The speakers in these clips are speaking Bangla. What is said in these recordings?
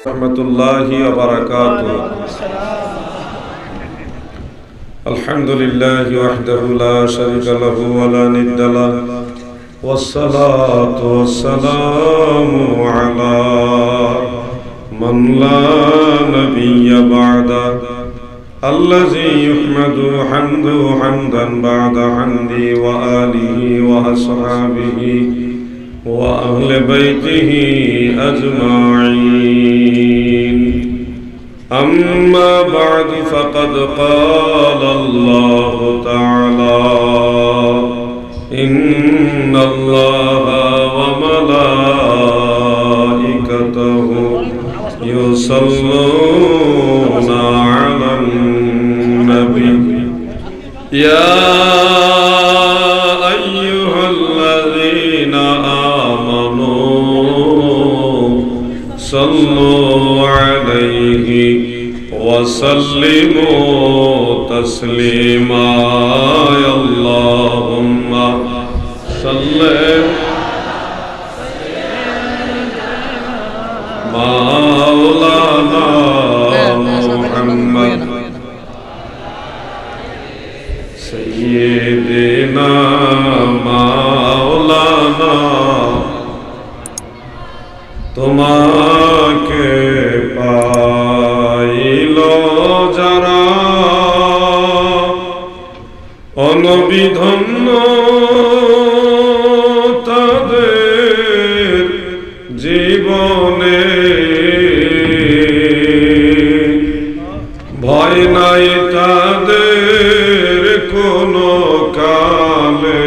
रहमतुल्लाहि व बरकातुहू। अल्हम्दुलिल्लाहि वहदहु ला शरीका लहु व ला निद्द लहु वस्सलातु वस्सलामु अला मन ला नबिय्य बअदा अल्लज़ी युहमदु हम्दु हम्दन बअदा हम्दी व आलिहि व अस्हाबिहि व अहले बैतिहि अजमाईन। अम्मा बअद फ़क़द क़ाल अल्लाहु तआला इन्नल्लाहा व मलाइकतहु युसल्लूना अलन नबी या अय्युहल्लज़ीना आमनू सल्लू अलैहि वसल्लिमू तस्लीमा। अल्लाहुम्मा सल्ली मौलाना मुहम्मद सय्यिदना मौलाना তোমাকে পাইল যারা অনবিধন্য তাদের জীবনে ভয় নাই তাদের কোনো কালে,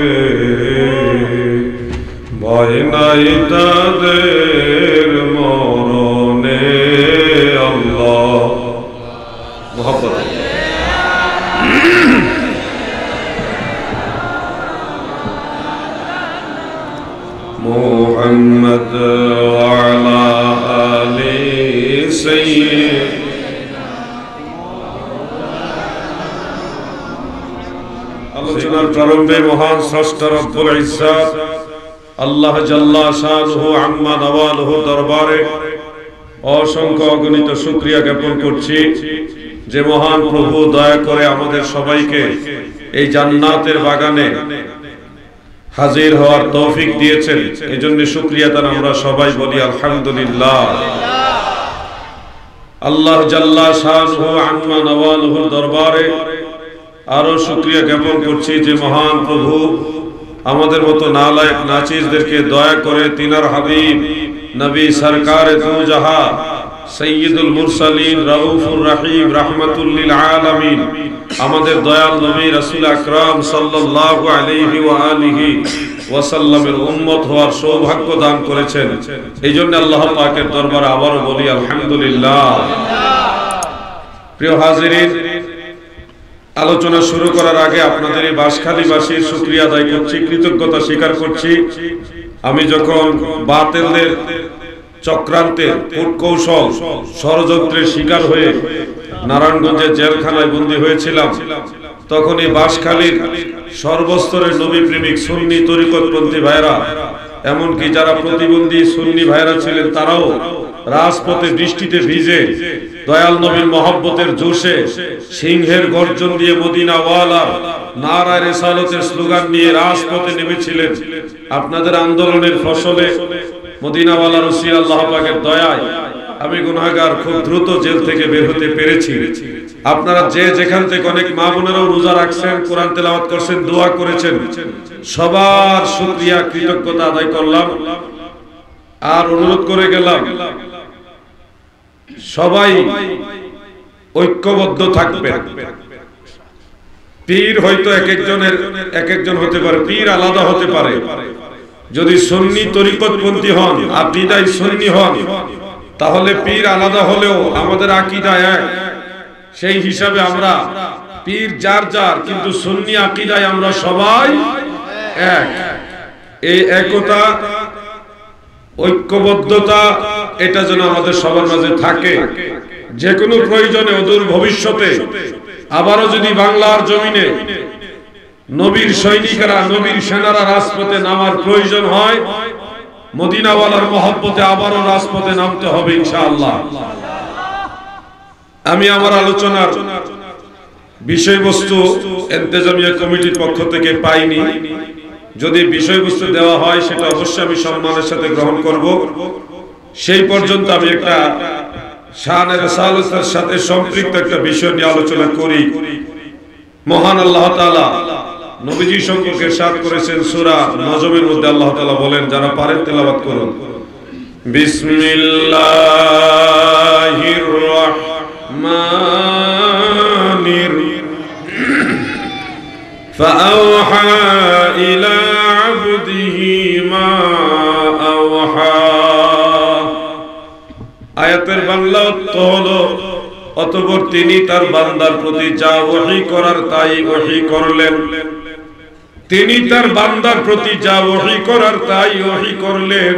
ভয় নাই তাদের মরণে। আল্লাহ মুহাব্বত মুহাম্মদ ওয়া আলা আলি সাইয়্যিদ। আলোচনার প্রারম্ভে মহান স্রষ্টা রব্বুল ইজ্জত আল্লাহ জাল্লা শানুহু আম্মা নওয়ালুহু দরবারে অসংখ্য অগণিত শুকরিয়া জ্ঞাপন করছি যে মহান প্রভু দয়া করে আমাদের সবাইকে এই জান্নাতের বাগানে হাজির হওয়ার তৌফিক দিয়েছেন। এজন্য শুকরিয়া তার আমরা সবাই বলি আলহামদুলিল্লাহ। আল্লাহ জাল্লা শানুহু আম্মা নওয়ালুহু দরবারে আরো শুকরিয়া জ্ঞাপন করছি যে মহান প্রভু আমাদের মতো নালায়েক নাচিজদেরকে দয়া করে তিনার হাবিব নবী সরকারে দু জাহা সৈয়দুল মুরসালিন রাউফুর রহিম রাহমাতুল লিল আলামিন আমাদের দয়াল নবী রাসূল আকরাম সাল্লাল্লাহু আলাইহি ওয়া আলিহি ওয়াসাল্লামের উম্মত হওয়ার সৌভাগ্য দান করেছেন। এইজন্য আল্লাহ পাকের দরবারে আবারো বলি আলহামদুলিল্লাহ। প্রিয় হাজিরিন, আলোচনা শুরু করার আগে আপনাদের এই বাঁশখালীবাসীর শুকরিয়া আদায় করছি, কৃতজ্ঞতা স্বীকার করছি। আমি যখন বাতিলদের চক্রান্তের কূটকৌশল ষড়যন্ত্রের শিকার হয়ে নারায়ণগঞ্জের জেলখানায় বন্দী হয়েছিলাম, তখন এই বাঁশখালীর সর্বস্তরের নবী প্রেমিক সুন্নি তরিকতপন্থী ভাইরা, এমনকি যারা প্রতিবন্ধী সুন্নি ভাইরা ছিলেন, তারাও রাজপথে বৃষ্টিতে ভিজে দয়াল নবীর মহব্বতের জোশে সিংহের গর্জন দিয়ে মদিনাওয়ালা নারায়ে রিসালাতের স্লোগান নিয়ে রাজপথে নেমেছিলেন। আপনাদের আন্দোলনের ফসলে মদিনাওয়ালার ওসিলা আল্লাহ পাকের দয়ায় আমি গুনাহগার খুব দ্রুত জেল থেকে বের হতে পেরেছি। আপনারা যে যেখান থেকে, অনেক মা বোনেরাও রোজা রাখছেন, কোরআন তেলাওয়াত করছেন, দোয়া করেছেন, সবার শুকরিয়া কৃতজ্ঞতা আদায় করলাম। আর অনুরোধ করে গেলাম সবাই ঐক্যবদ্ধ থাকবে। পীর হয়তো এক একজন হতে পারে, পীর আলাদা হতে পারে। যদি সুন্নি তরিকতপন্থী হন, আকীদায় সুন্নি হন, তাহলে পীর আলাদা হলেও আমাদের আকীদা এক। সেই হিসাবে আমরা পীর যার যার, কিন্তু সুন্নি আকীদায় আমরা সবাই এক। এই একতা, ঐক্যবদ্ধতা, এটা যেন আমাদের সবার মাঝে থাকে। যে কোনো প্রয়োজনে অদূর ভবিষ্যতে আবারও যদি বাংলার জমিনে নবীর সৈনিকেরা, নবীর সেনারা রাজপথে নামার প্রয়োজন হয়, মদিনাওয়ালার মহব্বতে আবারও রাজপথে নামতে হবে ইনশাআল্লাহ। আমি আমার আলোচনার বিষয়বস্তু ইন্তেজামিয়া কমিটির পক্ষ থেকে পাইনি। যদি বিষয়বস্তু দেওয়া হয় সেটা অবশ্যই আমি সম্মানের সাথে গ্রহণ করব। সেই পর্যন্ত আমি একটা শানে রাসালাতের সাথে সম্পৃক্ত একটা বিষয় নিয়ে আলোচনা করি। মহান আল্লাহ তাআলা নবীজি সম্পর্কে ইরশাদ করেছেন সূরা নজমের মধ্যে। আল্লাহ তাআলা বলেন, যারা পারেন তেলাওয়াত করুন। বিসমিল্লাহির রাহমানির ফাআওহা ইলা আবদিহি মা আওহা। আয়াতের বাংলা অর্থ হলো, অতঃপর তিনি তার বান্দার প্রতি যা ওহী করার তাই ওহী করলেন। তিনি তার বান্দার প্রতি যা ওহী করার তাই ওহী করলেন।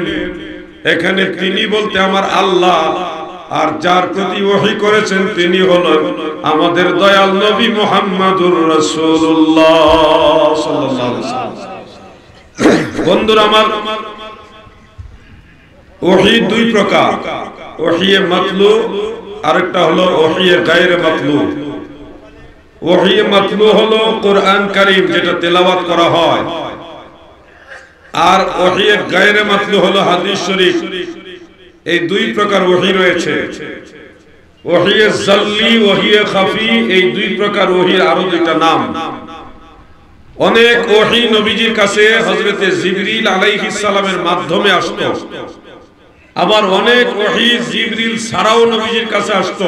এখানে তিনি বলতে আমার আল্লাহ, আর যার প্রতি ওহী করেছেন তিনি হলেন আমাদের দয়াল নবী মুহাম্মদুর রাসূলুল্লাহ সাল্লাল্লাহু আলাইহি ওয়াসাল্লাম। বন্ধুরা আমার, ওহী দুই প্রকার, ওহীয়ে মাতলু আরেকটা হলো ওহীয়ে গায়রে মাতলু। ওহীয়ে মাতলু হলো কোরআন কারীম যেটা তেলাওয়াত করা হয়, আর ওহীয়ে গায়রে মাতলু হলো হাদিস শরীফ। এই দুই প্রকার ওহী রয়েছে। ওহীয়ে জাল্লি, ওহীয়ে খাফি, এই দুই প্রকার ওহীর আরো দুইটা নাম। অনেক ওহী নবীজির কাছে হযরতে জিবরিল আলাইহিস সালামের মাধ্যমে আসতো, আবার অনেক ওহী জিবরিল ছাড়াও নবীজির কাছে আসতো।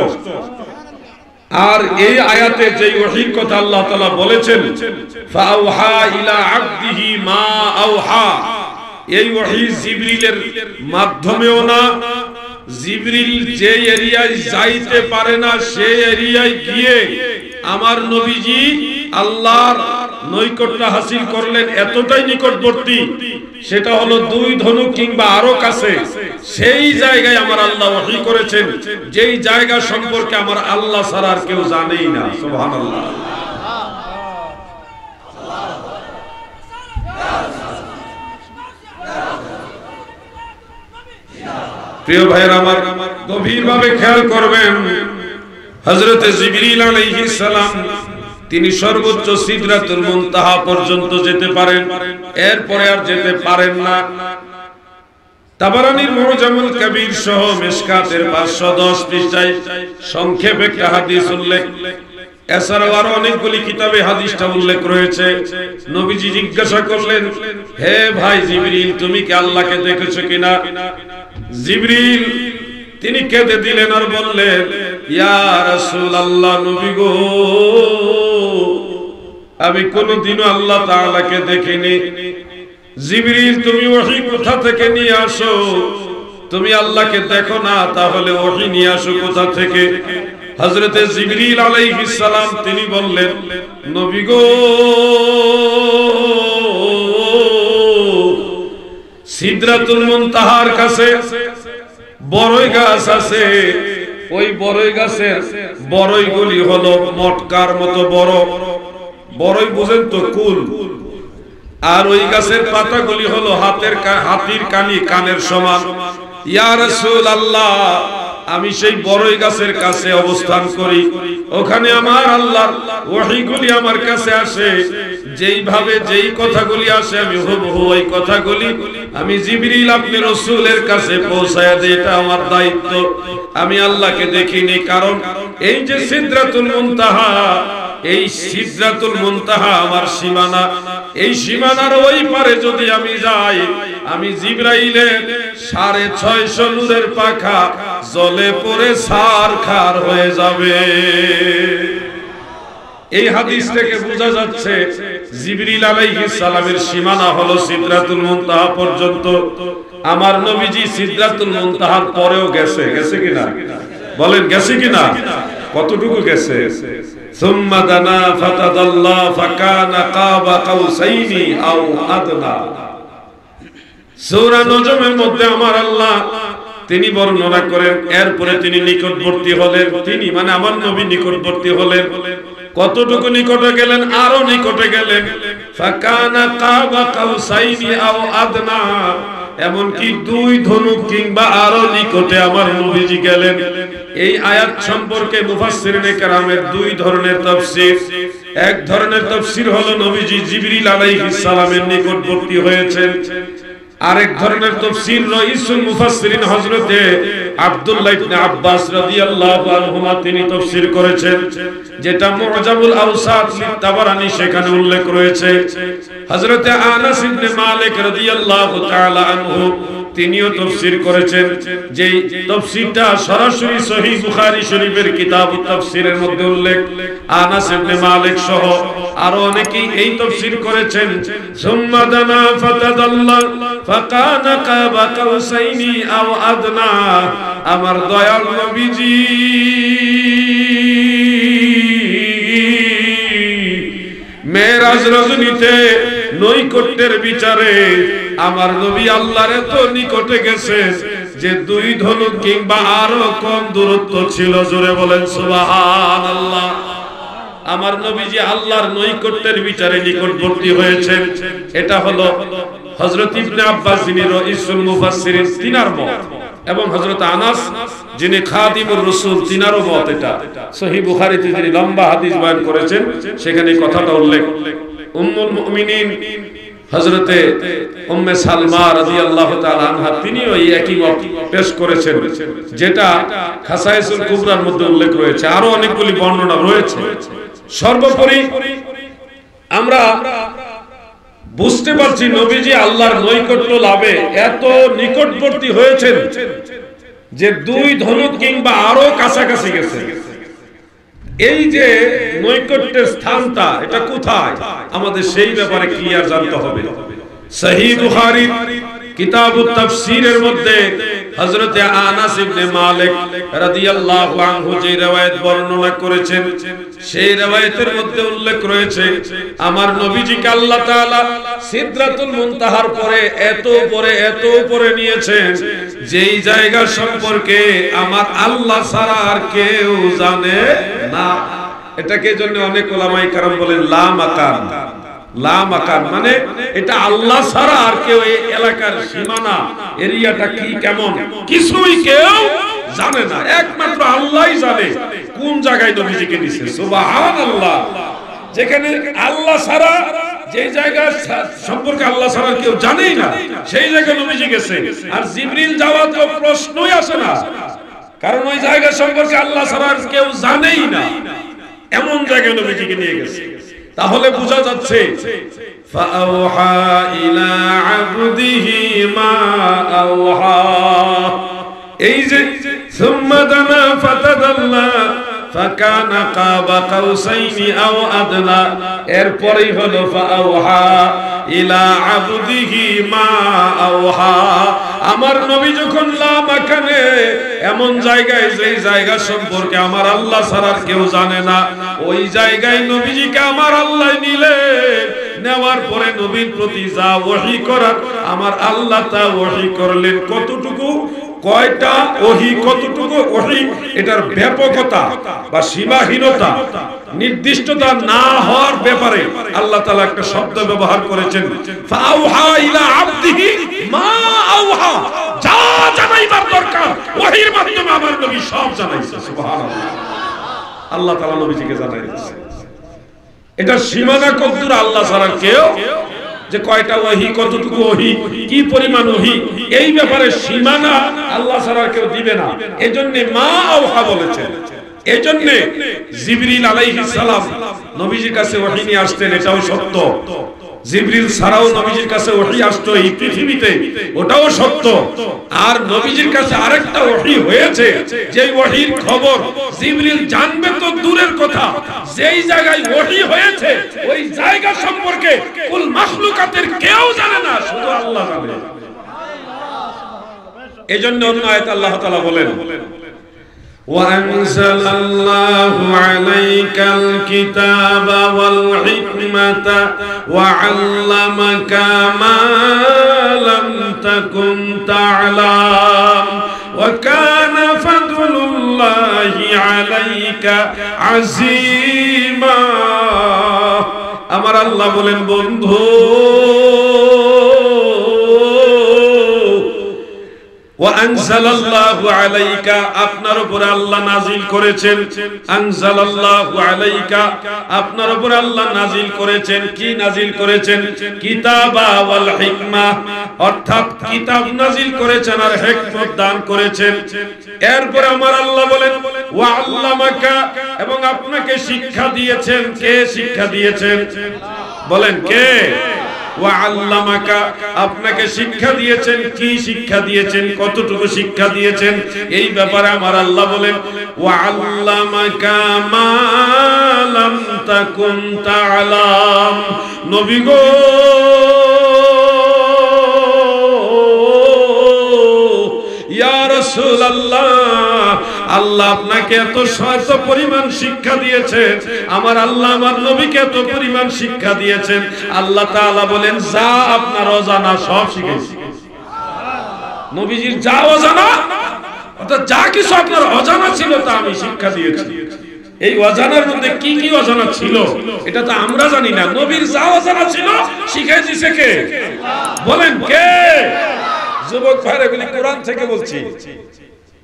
আর এই আয়াতে যে ওহীর কথা আল্লাহ তাআলা বলেছেন, ফাআওহা ইলা আবদিহি মা আওহা, এই ওহী জিবরিলের মাধ্যমেও না, জিবরিল যে এরিয়ায় যাইতে পারে না সেই এরিয়ায় গিয়ে আমার নবীজি আল্লাহর নৈকট্য হাসিল করলেন। এতটাই নিকটবর্তী, সেটা হলো দুই ধনুক কিংবা আরো কাছে। সেই জায়গায় আমার আল্লাহ ওহী করেছেন, যেই জায়গা সম্পর্কে আমার আল্লাহ ছাড়া আর কেউ জানেই না। সুবহানাল্লাহ। প্রিয় ভাইয়েরা আমার, গভীরভাবে খেয়াল করবেন, হযরতে জিবরিল আলাইহিস সালাম তিনি সর্বোচ্চ সিদরাতুল মুনতাহা পর্যন্ত যেতে পারেন, এরপরে আর যেতে পারেন না। তাবারানীর মুজামুল কবির সহ মিশকাতের 510 পৃষ্ঠায় সংক্ষেপে একটা হাদিস উল্লেখ। এছাড়াও আরো অনেকগুলি কিতাবে হাদিসটা উল্লেখ রয়েছে। নবীজি জিজ্ঞাসা করলেন, হে ভাই জিবরিল, তুমি কি আল্লাহকে দেখেছো কিনা? জিবরিল তিনি কেঁদে দিলেন আর বললেন, ইয়া রাসূলুল্লাহ, নবী গো, আমি কোনদিনও আল্লাহ তাআলাকে দেখিনি। জিবরিল, তুমি ওহী কোথা থেকে নিয়ে আসো? তুমি আল্লাহকে দেখো না, তাহলে ওহী নিয়ে আসো কোথা থেকে? হযরতে জিবরিল আলাইহিস সালাম তিনি বললেন, নবী গো, সিদরাতুল মুনতাহার কাছে বড়ই গাছ আছে। ওই বড়ই গাছের বড়ইগুলি হলো মটকার মতো বড়, বড়ই বুঝেন তো, কুল। আর ওই গাছের পাতাগুলি হলো হাতির কানের সমান। ইয়া রাসূলুল্লাহ, আমি সেই বড়ই গাছের কাছে অবস্থান করি, ওখানে আমার আল্লাহর ওহীগুলি আমার কাছে আসে। যেইভাবে যেই কথাগুলি আসে আমি হুবহু ওই কথাগুলি আমি জিবরিল আপনি রাসূলের কাছে পৌঁছায়া দেই, এটা আমার দায়িত্ব। আমি আল্লাহকে দেখিনি, কারণ এই যে সিদরাতুল মুনতাহা, এই সিদরাতুল মুনতাহা আমার সীমানা। এই সীমানার ওই পারে যদি আমি যাই, আমি জিবরাইলের 650 নূরের পাখা জলে পড়ে ছারখার হয়ে যাবে। এই হাদিস থেকে বোঝা যাচ্ছে জিবরিল আলাইহিস সালামের সীমানা হলো সিদরাতুল মুনতাহা পর্যন্ত। আমার নবীজি সিদরাতুল মুনতাহার পরেও গেছে, গেছে কিনা বলেন, গেছে কিনা? কতটুকু গেছে? সুম্মা দানা ফাতাদাল্লা ফাকানা কাবা কাউসাইনি আও আদনা। সূরা নজমের মধ্যে আমার আল্লাহ তিনি বর্ণনা করেন, এরপরে তিনি নিকটবর্তী হলেন। তিনি মানে আমার নবী নিকটবর্তী হলেন। কতটুকু নিকটে গেলেন? আরো নিকটে গেলেন। ফাকানা কাবা কাউসাইনি আও আদনা। এমনকি 2 ধনুক কিংবা আরো নিকটে আমার নবীজি গেলেন। এই আয়াত সম্পর্কে মুফাসসিরিনে কেরামের 2 ধরনের তাফসীর। এক ধরনের তাফসীর হলো নবীজি জিবরিল আলাইহিস সালামের নিকটবর্তী হয়েছেন। আরেক ধরনের তাফসীর রাইসুল মুফাসসিরিন হযরতে আব্দুল্লাহ ইবনে আব্বাস রাদিয়াল্লাহু আনহুমা তিনি তাফসীর করেছেন, যেটা মুআজামুল আওসাত লিত-তাবারানী সেখানে উল্লেখ রয়েছে। হযরতে আনাস ইবনে মালিক রাদিয়াল্লাহু তাআলা আনহু তিনিও তাফসীর করেছেন, যেই তাফসীরটা সরাসরি সহিহ বুখারী শরীফের কিতাবুত তাফসীরের মধ্যে উল্লেখ। আনাস ইবনে মালিক সহ আরো অনেকেই এই তাফসীর করেছেন। সুম্মা দানা ফাতাদাল্লা ফাকানা কাবা কাউসাইনি আও আদনা। আমার দয়াল নবীজি মেরাজ রজনীতে নৈকট্যের বিচারে আমার নবী আল্লাহর এত নিকটে গেছে যে 2 ধনুক কিংবা আরো কম দূরত্ব ছিল। জোরে বলেন সুবহানাল্লাহ। আমার নবীজি আল্লাহর নৈকট্যের বিচারে নিকটবর্তী হয়েছেন। এটা হলো হযরত ইবনে আব্বাস যিনি রাইসুল মুফাসসিরিন তিনার মত, এবং হযরত আনাস যিনি খাদিমুর রাসূল তিনারও মত। এটা সহিহ বুখারীতে যিনি লম্বা হাদিস বয়ান করেছেন সেখানে কথাটা উল্লেখ। উম্মুল মুমিনিন হযরতে উম্মে সালমা রাদিয়াল্লাহু তাআলা আনহা তিনিও এই একই মত পেশ করেছেন, যেটা খাসায়েসুল কুবরার মধ্যে উল্লেখ রয়েছে। আরো অনেকগুলি বর্ণনা রয়েছে। সর্বোপরি আমরা বুঝতে পারছি নবীজি আল্লাহর নৈকট্য লাভে এত নিকটবর্তী হয়েছেন যে 2 ধনুক কিংবা আরো কাছাকাছি গেছে। এই যে নৈকট্যের স্থানটা এটা কোথায় আমাদের সেই ব্যাপারে ক্লিয়ার জানতে হবে। সহিহ বুখারী কিতাবুত তাফসীরের মধ্যে হযরতে আনাস ইবনে মালিক রাদিয়াল্লাহু আনহু যে riwayat বর্ণনা করেছেন সেই riwayatের মধ্যে উল্লেখ রয়েছে আমার নবীজিকে আল্লাহ তাআলা সিদরাতুল মুনতাহার পরে এত উপরে নিয়েছেন যেই জায়গা সম্পর্কে আমার আল্লাহ ছাড়া আর কেউ জানে না। এটাকে জন্য অনেক উলামায়ে কেরাম বলেন লা মাকান। লা মাকান মানে এটা আল্লাহ ছাড়া আর কেউ এই এলাকার সীমানা এরিয়াটা কি কেমন কিছুই কেউ জানে না, একমাত্র আল্লাহই জানে কোন জায়গায় নবীজিকে নিছে। সুবহানাল্লাহ। যেখানে আল্লাহ ছাড়া যে জায়গা সম্পর্কে আল্লাহ ছাড়া কেউ জানেই না সেই জায়গায় নবীজি গেছে। আর জিবরিল যাওয়ার তো প্রশ্নই আসে না, কারণ ওই জায়গা সম্পর্কে আল্লাহ ছাড়া কেউ জানেই না, এমন জায়গায় নবীজিকে নিয়ে গেছে। তাহলে বোঝা যাচ্ছে ফাআওহা ইলা আবদিহি মা আওহা। এই যে সুম্মা দানা ফাতাদাল্লা ফাকানা কাবা কাউসাইনি আও আদনা, এরপরেই হলো ফাআওহা ইলা আবদিহি মা আওহা। আমার নবী যখন লা মাকানে এমন জায়গায় যেই জায়গা সম্পর্কে আমার আল্লাহ ছাড়া কেউ জানে না ওই জায়গায় নবীজিকে আমার আল্লাহ নিলেন। নেওয়ার পরে নবীর প্রতি যা ওহী করার আমার আল্লাহ তা ওহী করলেন। কতটুকু কয়টা ওহী কতটুকু ওহী এটার ব্যাপকতা বা সীমাহীনতা নির্দিষ্টতা না হওয়ার ব্যাপারে আল্লাহ তাআলা একটা শব্দ ব্যবহার করেছেন ফাআওহা ইলা আবদিহি মা আওহা। যা জানাইবার দরকার ওহীর মাধ্যমে আমার নবী সব জানাইছে। সুবহানাল্লাহ। আল্লাহ তাআলা নবীজিকে জানাইছে। এটা সীমানা কতদূর আল্লাহ ছাড়া কেউ যে কয়টা ওহী কতটুকু ওহী কি পরিমাণ ওহী এই ব্যাপারে সীমানা আল্লাহ ছাড়া কেউ দিবে না। এজন্য মা আওহা বলেছেন। এজন্য জিবরিল আলাইহিস সালাম নবীজির কাছে ওহী নিয়ে আসতেন, এটাও সত্য। জিবরিল ছাড়াও নবীজির কাছে ওহী আসতো এই পৃথিবীতে, ওটাও সত্য। আর নবীজির কাছে আরেকটা ওহী হয়েছে যে ওহীর খবর জিবরিল জানবে তো দূরের কথা, যেই জায়গায় ওহী হয়েছে ওই জায়গা সম্পর্কে কুল মাখলুকাতের কেউ জানে না, শুধু আল্লাহ জানে। এজন্য অন্য আয়াতে আল্লাহ তাআলা বলেন وأنزل الله عليك الكتاب والحكمة وعلمك ما لم تكن تعلم وكان فضل الله عليك عظيما। আমার আল্লাহ বলেন বন্ধু ওয়া আনজালাল্লাহু আলাইকা, আপনার উপরে আল্লাহ নাজিল করেছেন। আনজালাল্লাহু আলাইকা, আপনার উপরে আল্লাহ নাজিল করেছেন। কি নাজিল করেছেন? কিতাবা ওয়াল হিকমা, অর্থাৎ কিতাব নাজিল করেছেন আর হিকমত দান করেছেন। এরপরে আমার আল্লাহ বলেন ওয়া আল্লামাকা, এবং আপনাকে শিক্ষা দিয়েছেন। কে শিক্ষা দিয়েছেন? বলেন কে? ওয়া আল্লামাকা, আপনাকে শিক্ষা দিয়েছেন। কি শিক্ষা দিয়েছেন? কতটুকু শিক্ষা দিয়েছেন? এই ব্যাপারে আমার আল্লাহ বলেন ওয়া আল্লামাকা মা লাম তাকুন তা'লাম। নবী গো, ইয়া রাসূলুল্লাহ, আল্লাহ আপনাকে এত পরিমাণ শিক্ষা দিয়েছেন, আমার আল্লাহ আমার নবীকে এত পরিমাণ শিক্ষা দিয়েছেন। আল্লাহ তাআলা বলেন যা আপনার অজানা সব শিখেছি। নবীজির যা অজানা, অর্থাৎ যা কিছু আপনার অজানা ছিল তা আমি শিক্ষা দিয়েছি। এই অজানার মধ্যে কি কি অজানা ছিল এটা তো আমরা জানি না। নবীর যা অজানা ছিল শিখিয়ে দিয়েছে কে? বলেন কে? যুবক ভাইরা, বলি কোরআন থেকে বলছি,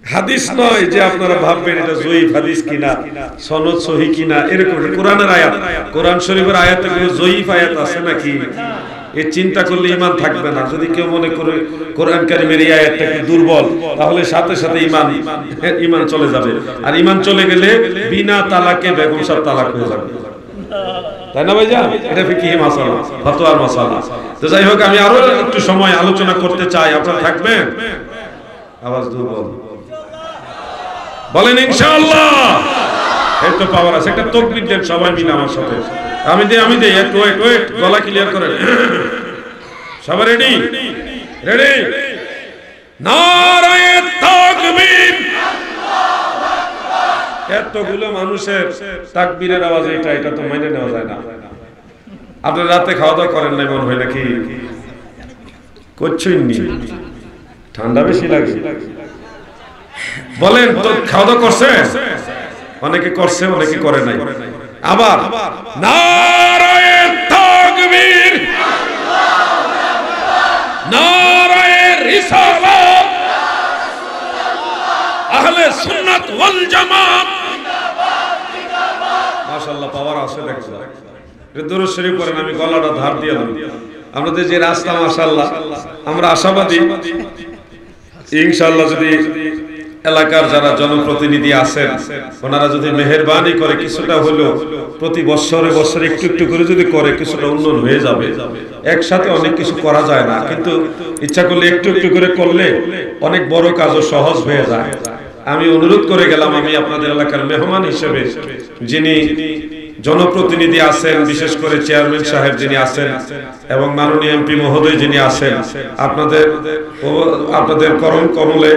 হাদিস নয় যে আপনারা ভাববেন এটা জয়ীফ হাদিস কিনা, সনদ সহি কিনা, এরকম কোরআনের আয়াত। কোরআন শরীফের আয়াতে কোনো জয়ীফ আয়াত আছে নাকি? এই চিন্তা করলে ঈমান থাকবে না। যদি কেউ মনে করে কোরআন কারীমের এই আয়াতটা একটু দুর্বল, তাহলে সাথে সাথে ঈমান চলে যাবে। আর ঈমান চলে গেলে বিনা তালাকে বেগম সাহেব তালাক হয়ে যাবে, তাই না ভাইজান? এটা ফিকহি মাসালা, ফতোয়ার মাসালা। তো যাই হোক, আমি আরো একটু সময় আলোচনা করতে চাই। আপনারা থাকবেন? আওয়াজ দুর্বল, বলেন ইনশাআল্লাহ। এই তো পাওয়ার আছে। একটা তাকবীর দেন সবাই মিলে আমার সাথে। আমি দেই একটু ওয়েট, গলা ক্লিয়ার করেন। সবাই রেডি? রেডি? নারায়ে তাকবীর। এতগুলো মানুষের তাকবীরের আওয়াজ এটা তো মেনে নেওয়া যায় না। আপনারা রাতে খাওয়া দাওয়া করেন নাই মনে হয় নাকি? করছেন নি? ঠান্ডা বেশি লাগে? বলেন তো, খাওয়া দাওয়া করছে? অনেকে করছে, অনেকে করে নাই। আবার নারায়ে তাকবীর, নারায়ে রিসালাত, আহলে সুন্নাত ওয়াল জামাত। মাশাআল্লাহ, পাওয়ার আছে দেখছো। দরুদ শরীফ পড়েন, আমি গলাটা ধার দিয়ে দিলাম। আমাদের যে রাস্তা, মাশাআল্লাহ, আমরা আশাবাদী ইনশাআল্লাহ যদি এলাকার যারা জনপ্রতিনিধি আছেন ওনারা যদি মেহেরবানি করে কিছুটা হলেও প্রতি বছরে একটু একটু করে যদি করে, কিছুটা উন্নয়ন হয়ে যাবে। একসাথে অনেক কিছু করা যায় না, কিন্তু ইচ্ছা করলে একটু একটু করে করলে অনেক বড় কাজও সহজ হয়ে যায়। আমি অনুরোধ করে গেলাম, আমি আপনাদের এলাকার মেহমান হিসেবে যিনি জনপ্রতিনিধি আছেন, বিশেষ করে চেয়ারম্যান সাহেব যিনি আছেন এবং মাননীয় এমপি মহোদয় যিনি আছেন, আপনাদের করম কমলে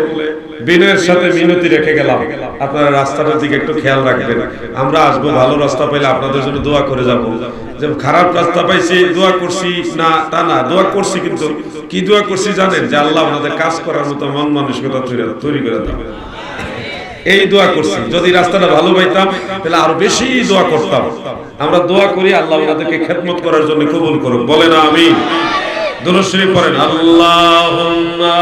বিনয়ের সাথে মিনতি রেখে গেলাম, আপনারা রাস্তাটার দিকে একটু খেয়াল রাখবেন। আমরা আসবো, ভালো রাস্তা পাইলে আপনাদের জন্য দোয়া করে যাব। যে খারাপ রাস্তা পাইছি দোয়া করছি না তা না, দোয়া করছি, কিন্তু কি দোয়া করছি জানেন? যে আল্লাহ আমাদের কাজ করার মতো মন মানসিকতা তৈরি করে দেন, এই দোয়া করছি। যদি রাস্তাটা ভালো পাইতাম তাহলে আরো বেশি দোয়া করতাম। আমরা দোয়া করি আল্লাহ ওনাদেরকে খেদমত করার জন্য কবুল করুক। বলেন আমিন। দুরূদ শরীফ পড়েন। আল্লাহুম্মা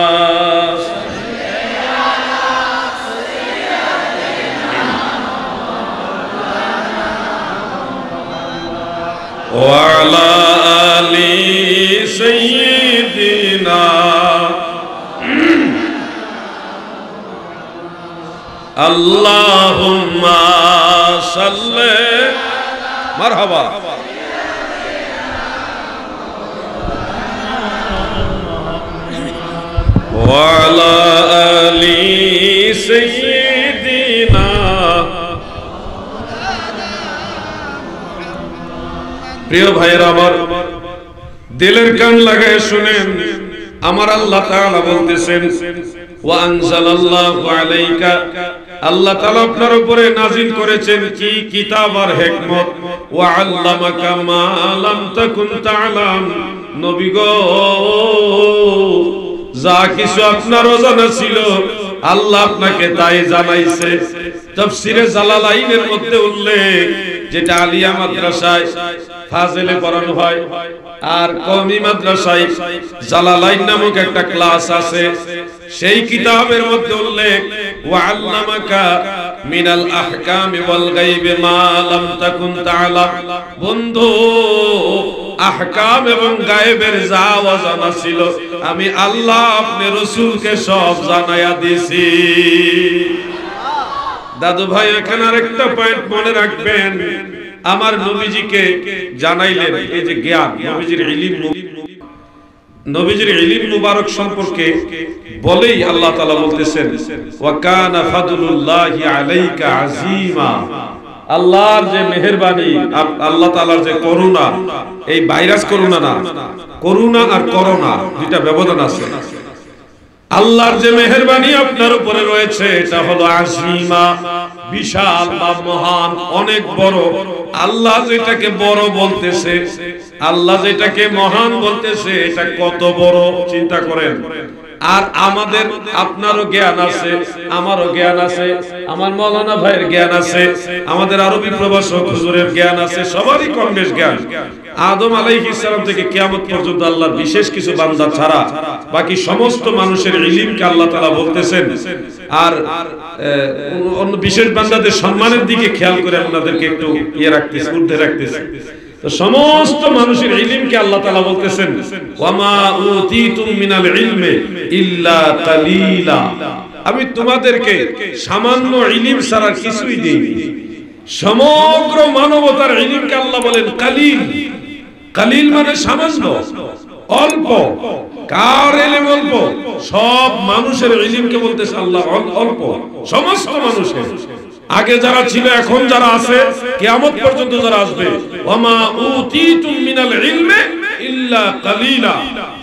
ওয়া আলা আলি সাইয়্যিদিনা আল্লাহুম্মা সাল্লি মারহাবা ওয়া আলা আলি সাইয়্যিদিনা। প্রিয় ভাইয়েরা আমার, দিলের কান লাগায় শুনেন, আমার আল্লাহ তাআলা বলতেছেন ওয়া আনজালাল্লাহু আলাইকা, আল্লাহ তাআলা আপনার উপরে নাজিল করেছেন কি? কিতাব আর হিকমত। ওয়া আল্লামাকা মা লাম তাকুন তা'লাম, নবী গো, যা কিছু আপনার অজানা ছিল আল্লাহ আপনাকে তাই জানাইছে। তাফসীরে জালালাইনের মধ্যে উল্লেখ, যেটা আলিয়া মাদ্রাসায় ফাজিলে পড়ানো হয়। আর কওমি মাদ্রাসায় জালালাইন নামক একটা ক্লাস আছে, সেই কিতাবের মধ্যে উল্লেখ ওয়া আল্লামাকা মিনাল আহকামি ওয়াল গায়বি মা লাম তাকুন তাআলাম। বন্ধু, আহকাম এবং গায়েবের যা অজানা ছিল আমি আল্লাহ আপনি রাসূলকে সব জানায়া দিয়েছি। দাদু ভাই, এখানে আরেকটা পয়েন্ট মনে রাখবেন, আমার নবীজিকে জানাইলেন এই যে জ্ঞান, নবীজির ইলম মুবারক সম্পর্কে বলেই আল্লাহ তাআলা বলতেছেন ওয়া কানা ফাদলুল্লাহি আলাইকা আযীমা। আল্লাহর যে মেহেরবানি, আল্লাহ তাআলার যে করুণা, এই ভাইরাস করুণা না, করুণা আর করোনা দুইটা ব্যবধান আছে। আল্লাহর যে মেহেরবানি আপনার উপরে রয়েছে এটা হলো আযীমা, বিশাল বা মহান, অনেক বড়। আল্লাহ যেটাকে বড় বলতেছে, আল্লাহ যেটাকে মহান বলতেছে, এটা কত বড় চিন্তা করেন। আর আমাদের আপনারও জ্ঞান আছে, আমারও জ্ঞান আছে, আমার মাওলানা ভাইয়ের জ্ঞান আছে, আমাদের আরবি প্রভাষক হুজুরের জ্ঞান আছে, সবারই কম বেশ জ্ঞান। আদম আলাইহিস সালাম থেকে কিয়ামত পর্যন্ত আল্লাহর বিশেষ কিছু বান্দা ছাড়া বাকি সমস্ত মানুষের ইলমকে আল্লাহ তাআলা বলতেছেন। আর অন্য বিশেষ বান্দাদের সম্মানের দিকে খেয়াল করে আপনাদেরকে একটু রাখতেছে, ঊর্ধ্বে রাখতেছে। তো সমস্ত মানুষের ইলমকে আল্লাহ তাআলা বলতেছেন ওয়ামা উতিতুম মিনাল ইলমি ইল্লা কালিলা। আমি তোমাদেরকে সামান্য ইলম ছাড়া কিছুই দেইনি। সমগ্র মানবতার ইলমকে আল্লাহ বলেন কালিল। কালিল মানে সামান্য, অল্প। কার ইলম অল্প? সব মানুষের ইলমকে বলতেছে আল্লাহ অল্প, সমস্ত মানুষের। আগে যারা ছিল, এখন যারা আছে, কিয়ামত পর্যন্ত যারা আসবে, ওয়ামা উতিতুম মিনাল ইলমি ইল্লা কালিলা।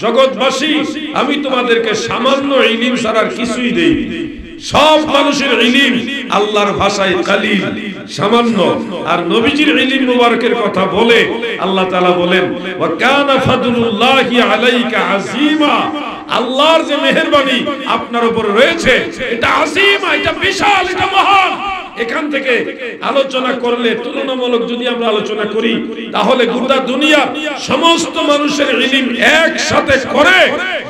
জগৎবাসী, আমি তোমাদেরকে সামান্য ইলম ছাড়া কিছুই দেইনি। সব মানুষের ইলম আল্লাহর ভাষায় কালিল, সামান্য। আর নবীজির ইলম মুবারকের কথা বলে আল্লাহ তাআলা বলেন ওয়া কানা ফাদলুল্লাহি আলাইকা আযীমা। আল্লাহর যে মেহেরবানি আপনার উপর রয়েছে এটা আযীমা, এটা বিশাল, এটা মহান। এখান থেকে আলোচনা করলে, তুলনামূলক যদি আমরা আলোচনা করি, তাহলে গোটা দুনিয়া সমস্ত মানুষের ইলম একসাথে করে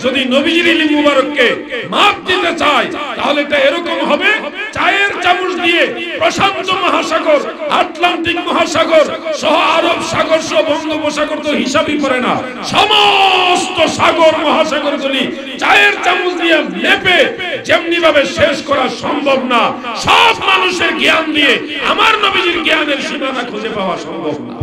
যদি নবীজির ইলম মুবারককে মাপ দিতে চায়, তাহলে এটা এরকম হবে, চায়ের চামচ দিয়ে প্রশান্ত মহাসাগর, আটলান্টিক মহাসাগর সহ আরব সাগর সহ বঙ্গোপসাগর তো হিসাবই করে না, সমস্ত সাগর মহাসাগরগুলি চায়ের চামচ দিয়ে মেপে যেমনি ভাবে শেষ করা সম্ভব না, সব মানুষের জ্ঞান দিয়ে আমার নবীজির জ্ঞানের সীমানা খুঁজে পাওয়া সম্ভব না।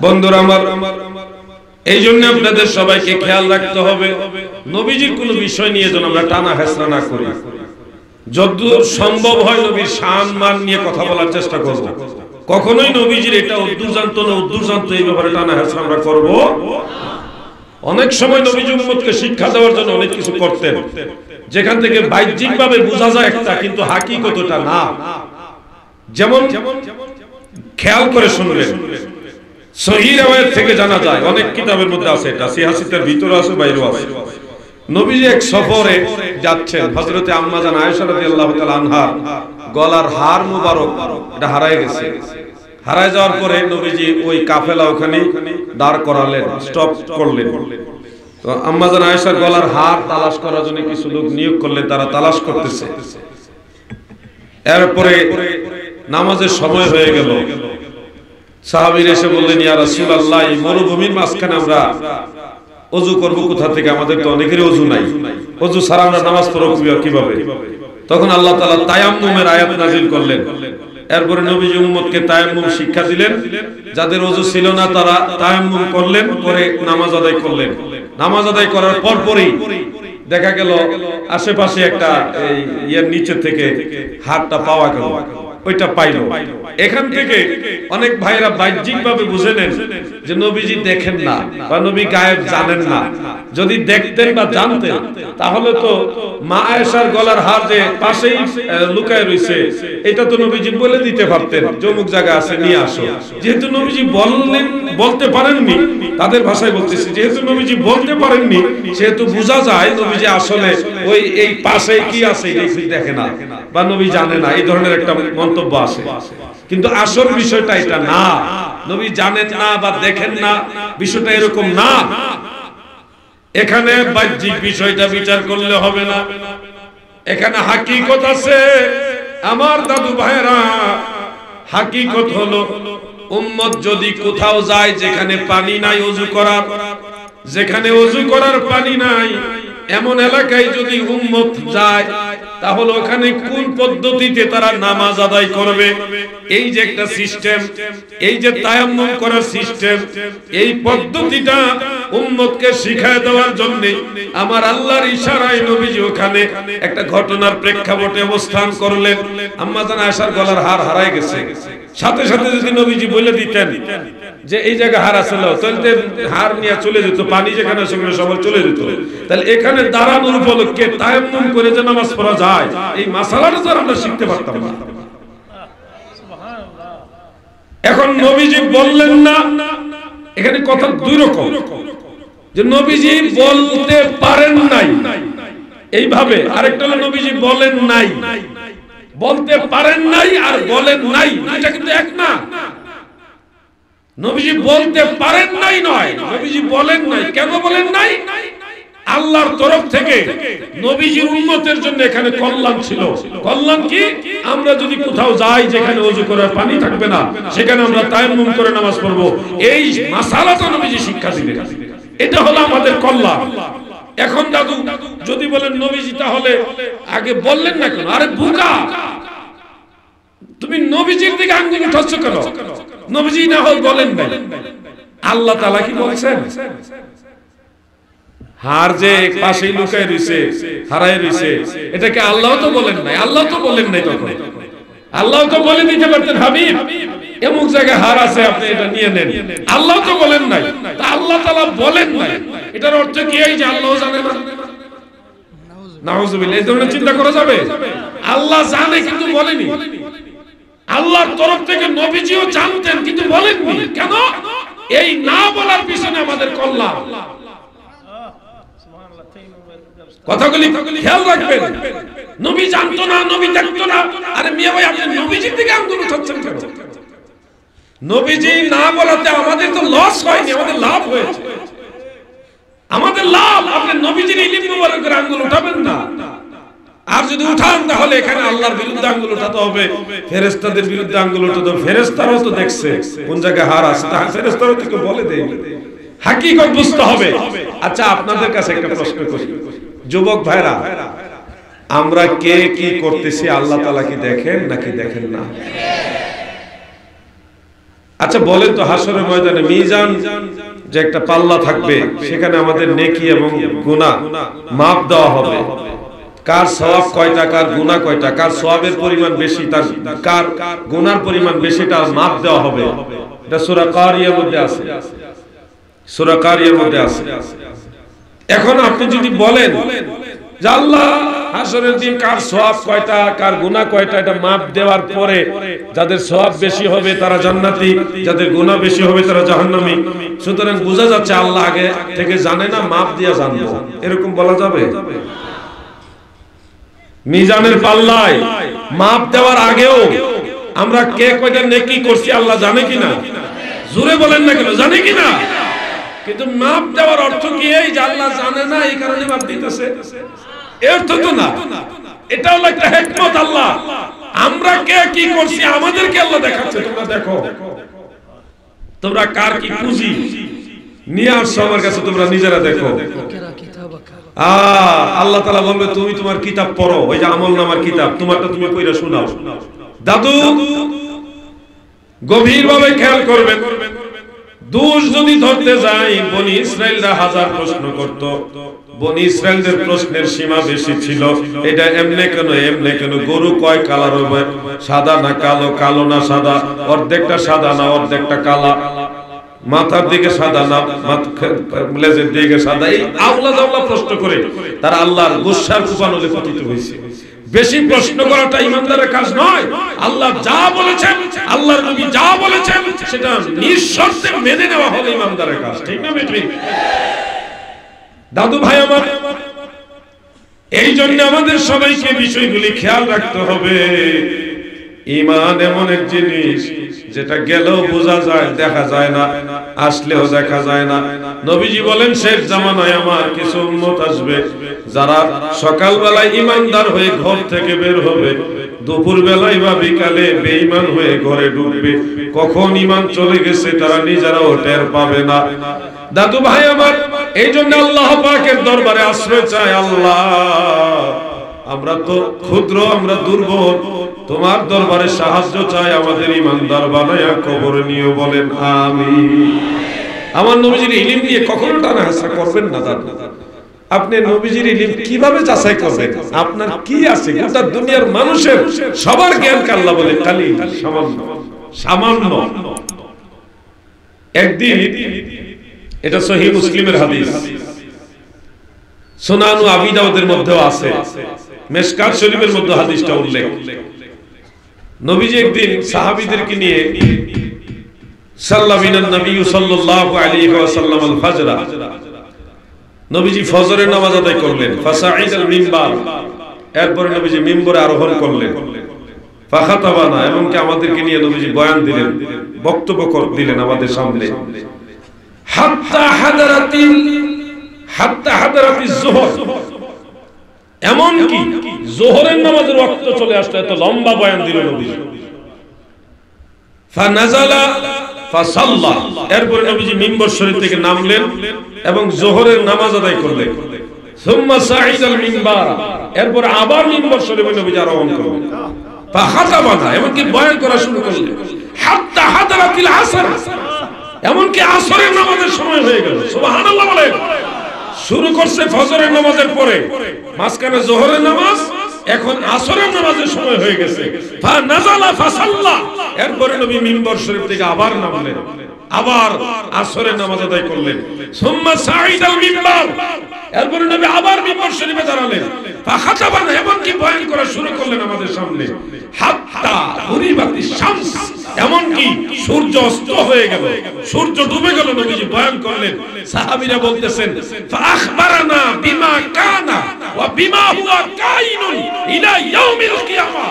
বন্ধুরা আমার, এই জন্য আপনাদের সবাইকে খেয়াল রাখতে হবে, নবীজির কোনো বিষয় নিয়ে যেন আমরা টানা হেঁচড়া না করি। যতদূর সম্ভব হয় নবীর শান মান নিয়ে কথা বলার চেষ্টা করব। কখনোই নবীজির এটা উদ্দুর জানতো না, উদ্দুর জানতো, এই ব্যাপারে টানা হেঁচড়া আমরা করব। অনেক সময় নবীজি উম্মতকে শিক্ষা দেওয়ার জন্য অনেক কিছু করতেন, যেখান থেকে বাহ্যিকভাবে বোঝা যায় একটা, কিন্তু হাকিকতটা না। যেমন খেয়াল করে শুনবেন, সহিহ riwayat থেকে জানা যায়, অনেক কিতাবের মধ্যে আছে, এটা সিহাসিতের ভিতরে আছে, বাইরেও আছে। নবীজি এক সফরে যাচ্ছেন, হযরতে আম্মা জান আয়েশা রাদিয়াল্লাহু তাআলা আনহা গলার হার মুবারক এটা হারায় গেছে। হারায় যাওয়ার পরে নবীজি ওই কাফেলা ওখানে দাঁড় করালেন, স্টপ করলেন। তো আম্মা জান আয়েশার গলার হার তালাশ করার জন্য কিছু লোক নিয়োগ করলেন, তারা তালাশ করতেছে। এরপরে নামাজের সময় হয়ে গেল। সাহাবীরা এসে বললেন ইয়া রাসূলুল্লাহ, এই মরুভূমির মাঝখানে আমরা ওযু করব কোথা থেকে? আমাদের তো অনেকেরই ওযু নাই, ওযু ছাড়া আমরা নামাজ পড়ব কিভাবে? তখন আল্লাহ তাআলা তায়াম্মুমের আয়াত নাযিল করলেন। এরপরে নবীজি উম্মতকে তায়াম্মুম শিক্ষা দিলেন। যাদের ওযু ছিল না তারা তায়াম্মুম করলেন, করে নামাজ আদায় করলেন। নামাজ আদায় করার পরপরই দেখা গেল আশেপাশে একটা ইয়ের নিচে থেকে হাড়টা পাওয়া গেল। ওইটা পাইল। এখান থেকে অনেক ভাইরা বাহ্যিকভাবে বুঝে নেন যে নবীজি দেখেন না বা নবী গায়েব জানেন না। যদি দেখতেন বা জানতেন তাহলে তো মা আয়েশার গলার হার যে পাশেই লুকায় রয়েছে এটা তো নবীজি বলে দিতে পারতেন, অমুক জায়গা আছে নিয়ে আসো। যেহেতু নবীজি বলতে পারেননি, তাদের ভাষায় বলতেছি, যেহেতু নবীজি বলতে পারেননি সেহেতু বোঝা যায় নবীজি আসলে ওই এই পাশে কি আছে এটা দেখে না বা নবী জানে না, এই ধরনের একটা মন্তব্য আসে। কিন্তু আসল বিষয়টা এটা না, নবী জানেন না বা দেখেন না, বিষয়টা এরকম না। এখানে বাহ্যিক বিষয়টা বিচার করলে হবে না, এখানে হাকিকত আছে। আমার দাদু ভাইরা, হাকিকত হলো উম্মত যদি কোথাও যায় যেখানে পানি নাই ওযু করার, যেখানে ওযু করার পানি নাই এমন এলাকায় যদি উম্মত যায় তাহলে ওখানে কোন পদ্ধতিতে তারা নামাজ আদায় করবে, এই যে একটা সিস্টেম, এই যে তায়াম্মুম করার সিস্টেম, এই পদ্ধতিটা উম্মতকে শিখায় দেওয়ার জন্য আমার আল্লাহর ইশারায় নবীজি ওখানে একটা ঘটনার প্রেক্ষাপটে অবস্থান করলেন। আম্মা জান আয়েশার গলার হার হারায় গেছে, সাথে সাথে যদি নবীজি বলে দিতেন যে এই জায়গা হার আছিল, তাহলে হার নিয়ে চলে যেত, পানি যেখানে সেখানে সবাই চলে যেত। তাহলে এখানে দাঁড়ানোর উপলক্ষে তায়াম্মুম করে যে নামাজ পড়া যায়, এই মাসালাটা তো আমরা শিখতে পারতাম না। এখন নবীজি বললেন না, এখানে কথা দুই রকম, যে নবীজি বলতে পারেন নাই এইভাবে, আরেকটা হলো নবীজি বলেন নাই। বলতে পারেন নাই আর বলেন নাই এটা কিন্তু এক না। নবীজি বলতে পারেন নাই নয়, নবীজি বলেন নাই। কেন বলেন নাই? আল্লাহর তরফ থেকে নবীজির উম্মতের জন্য এখানে কল্যাণ ছিল। কল্যাণ কি? আমরা যদি কোথাও যাই যেখানে ওযু করার পানি থাকবে না, সেখানে আমরা তায়াম্মুম করে নামাজ পড়বো, এই মাসালাটা নবীজি শিক্ষা দিলেন। এটা হলো আমাদের কল্যাণ। এখন দাদু যদি বলেন নবীজি তাহলে আগে বললেন না কেন? আরে বোকা, তুমি নবীজির দিকে আঙ্গুল উঠাচ্ছ কেন? নবীজি না হয় বলেন নাই, আল্লাহ তাআলা কি বলছেন? হার যে পাশেই লুকায় রইছে, হারায় রইছে, এটাকে আল্লাহ তো বলেন নাই। আল্লাহ তো বলেন নাই, তখন আল্লাহ তো বলে দিতে পারতেন হাবিব এমুক জায়গায় হার আছে, আপনি এটা নিয়ে নেন। আল্লাহ তো বলেন নাই, তা আল্লাহ তাআলা বলেন নাই, এটার অর্থ কি এই যে আল্লাহ জানে না? নাউযুবিল্লাহ, এই ধরনের চিন্তা করা যাবে? আল্লাহ জানে কিন্তু বলেনি। আল্লাহর তরফ থেকে নবীজিও জানতেন কিন্তু বলেননি। কেন? এই না বলার পিছনে আমাদের কল্যাণ। কথাগুলি খেয়াল রাখবেন। নবী জানতো না, নবী দেখতো না, আরে মিয়া ভাই আপনি নবীজির দিকে আঙ্গুল উঠাচ্ছেন কেন? নবীজি না বলাতে আমাদের তো লস হয়নি, আমাদের লাভ হয়েছে। আমাদের লাভ, আপনি নবীজির ইলম মুবারকের আঙ্গুল উঠাবেন না। আর যদি উঠান তাহলে এখানে আল্লাহর বিরুদ্ধে আঙ্গুল উঠাতে হবে, ফেরেশতাদের বিরুদ্ধে আঙ্গুল উঠাতে হবে। ফেরেশতারাও তো দেখছে কোন জায়গায় হার আছে, তা ফেরেশতারাও তো বলে দেয়, হাকিকত বুঝতে হবে। আচ্ছা আপনাদের কাছে একটা প্রশ্ন করি, যুবক ভাইরা, আমরা কে কি করতেছি আল্লাহ তাআলা কি দেখেন নাকি দেখেন না? আচ্ছা বলেন তো, হাসরের ময়দানে মিজান যে একটা পাল্লা থাকবে, সেখানে আমাদের নেকি এবং গুনাহ মাপ দেওয়া হবে। কার সওয়াব কয়টা, কার গুনাহ কয়টা, কার সওয়াবের পরিমাণ বেশি, তার কার গুনার পরিমাণ বেশিটা মাপ দেওয়া হবে। এটা সূরা কারিয়ার মধ্যে আছে, সূরা কারিয়ার মধ্যে আছে। এখন আপনি যদি বলেন যে আল্লাহ হাসরের দিন কার সওয়াব কয়টা, কার গুনাহ কয়টা, এটা মাপ দেওয়ার পরে যাদের সওয়াব বেশি হবে তারা জান্নাতি, যাদের গুনাহ বেশি হবে তারা জাহান্নামী, সুতরাং বোঝা যাচ্ছে আল্লাহ আগে থেকে জানে না, মাপ দিয়ে জানবো, এরকম বলা যাবে? মিজানের পাল্লায় মাপ দেওয়ার আগেও আমরা কে কয়টা নেকি করছি আল্লাহ জানে কিনা? জোরে বলেন না কেন, জানে কিনা? কিন্তু মাপ দেওয়ার অর্থ কি এই যে আল্লাহ জানে না এই কারণে মাপ দিতেছে? এর অর্থ তো না। এটা হলো একটা হিকমত আল্লাহ। আমরা কে কি করছি আমাদেরকে আল্লাহ দেখাচ্ছে, তোমরা দেখো, তোমরা কার কি পুঁজি নিয়ে আসছো আমার কাছে, তোমরা নিজেরা দেখো। আল্লাহ তাআলা বলবে তুমি তোমার কিতাব পড়ো, ওই যে আমলনামার কিতাব, তোমারটা তুমি কইরা শোনাও। দাদু গভীরভাবে খেয়াল করবেন, দোষ যদি ধরতে যাই, বনি ইসরাইলরা হাজার প্রশ্ন করত। বনি ইসরাইলদের প্রশ্নের সীমা বেশি ছিল। এটা এমনে কেন, এমনে কেন, গরু কয় কালার হবে, সাদা না কালো, কালো না সাদা, অর্ধেকটা সাদা না অর্ধেকটা কালা, মাথার দিকে সাদা না লেজের দিকে সাদা, এই আওলা জাওলা প্রশ্ন করে তারা আল্লাহর গুসার কুপানলে পতিত হয়েছে। বেশি প্রশ্ন করাটা ইমানদারের কাজ নয়। আল্লাহ যা বলেছেন, আল্লাহর নবী যা বলেছেন, সেটা নিঃশর্তে মেনে নেওয়া হলো ইমানদারের কাজ। ঠিক না বেঠিক? দাদু ভাই আমার, এই জন্য আমাদের সবাইকে বিষয়গুলি খেয়াল রাখতে হবে। ঈমান এমন এক জিনিস যেটা গেলেও বোঝা যায়, দেখা যায় না, আসলেও দেখা যায় না। নবীজি বলেন, শেষ জামানায় আমার কিছু উম্মত আসবে যারা সকালবেলায় ঈমানদার হয়ে ঘর থেকে বের হবে, দুপুর বেলায় বা বিকালে বেঈমান হয়ে ঘরে ঢুকবে। কখন ঈমান চলে গেছে তারা নিজেরাও টের পাবে না। দাদু ভাই আমার, এই জন্য আল্লাহ পাকের দরবারে আশ্রয় চাই। আল্লাহ, আমরা তো ক্ষুদ্র, আমরা দুর্বল, তোমার দরবারে সাহায্য চাই, আমাদের ইমানদার বানায়া কবরে নিয়ে বলেন আমিন। আমার নবীজির ইলম নিয়ে কখনো টানা হাসা করবেন না দাদা। আপনি নবীজির ইলম কিভাবে যাচাই করবেন? আপনার কি আছে? গোটা দুনিয়ার মানুষের সবার জ্ঞান আল্লাহ বলে খালি সামান্য সামান্য। একদিন, এটা সহিহ মুসলিমের হাদিস, সুনানু আবি দাউদের মধ্যেও আছে, মিশকাত শরীফের মধ্যে হাদিসটা উল্লেখ। নবীজি একদিন সাহাবীদেরকে নিয়ে সাল্লাল্লাহু নবী সাল্লাল্লাহু আলাইহি ওয়াসাল্লাম আল ফজরা, নবীজি ফজরের নামাজ আদায় করলেন। ফাসাইদাল মিম্বার, এরপর নবীজি মিম্বরে আরোহণ করলেন। ফাখাতাবানা, এবং কি আমাদেরকে নিয়ে নবীজি বয়ান দিলেন, বক্তব্য দিলেন আমাদের সামনে। হাত্তা হাদারাতিজ যোহর, এমন কি যোহরের নামাজের ওয়াক্ত চলে আসলো, এত লম্বা বয়ান দিল নবীজি। ফানাজালা ফাসাল্লা, এরপর নবীজি মিম্বর শরীফ থেকে নামলেন এবং যোহরের নামাজ আদায় করলেন। সুম্মা সাইদাল মিম্বার, এরপর আবার মিম্বর শরীফে নবীজি আরোহণ করলেন। ফাখাতাবানা, এমনকি বয়ান করা শুরু করলেন। হাত্তা হাদারাতিল আসর, এমনকি আসরের নামাজের সময় হয়ে গেল। সুবহানাল্লাহ বলেন। শুরু করছে ফজরের নামাজের পরে, মাঝখানে যোহরের নামাজ, এখন আসরের নামাজের সময় হয়ে গেছে। ফানাজালা ফাসাল্লা, এরপরে নবী মিম্বর শরীফ থেকে আবার নামলেন, আবার আসরের নামাজ আদায় করলেন। সুম্মা সাইদাল মিম্বার, এরপরে নবী আবার মিম্বর শরীফে দাঁড়ালেন। ফাখাতাবানা, এমনকি বয়ান করা শুরু করলেন আমাদের সামনে। হাত্তা গুরিবাতিশ শামস, এমনকি সূর্য অস্ত হয়ে গেল, সূর্য ডুবে গেল, নবীজি বয়ান করলেন। সাহাবীরা বলতেছেন, ফাআখবারানা বিমা কানা ওয়া বিমা হুয়া কাইনুন ইলা ইয়াউমিল কিয়ামা,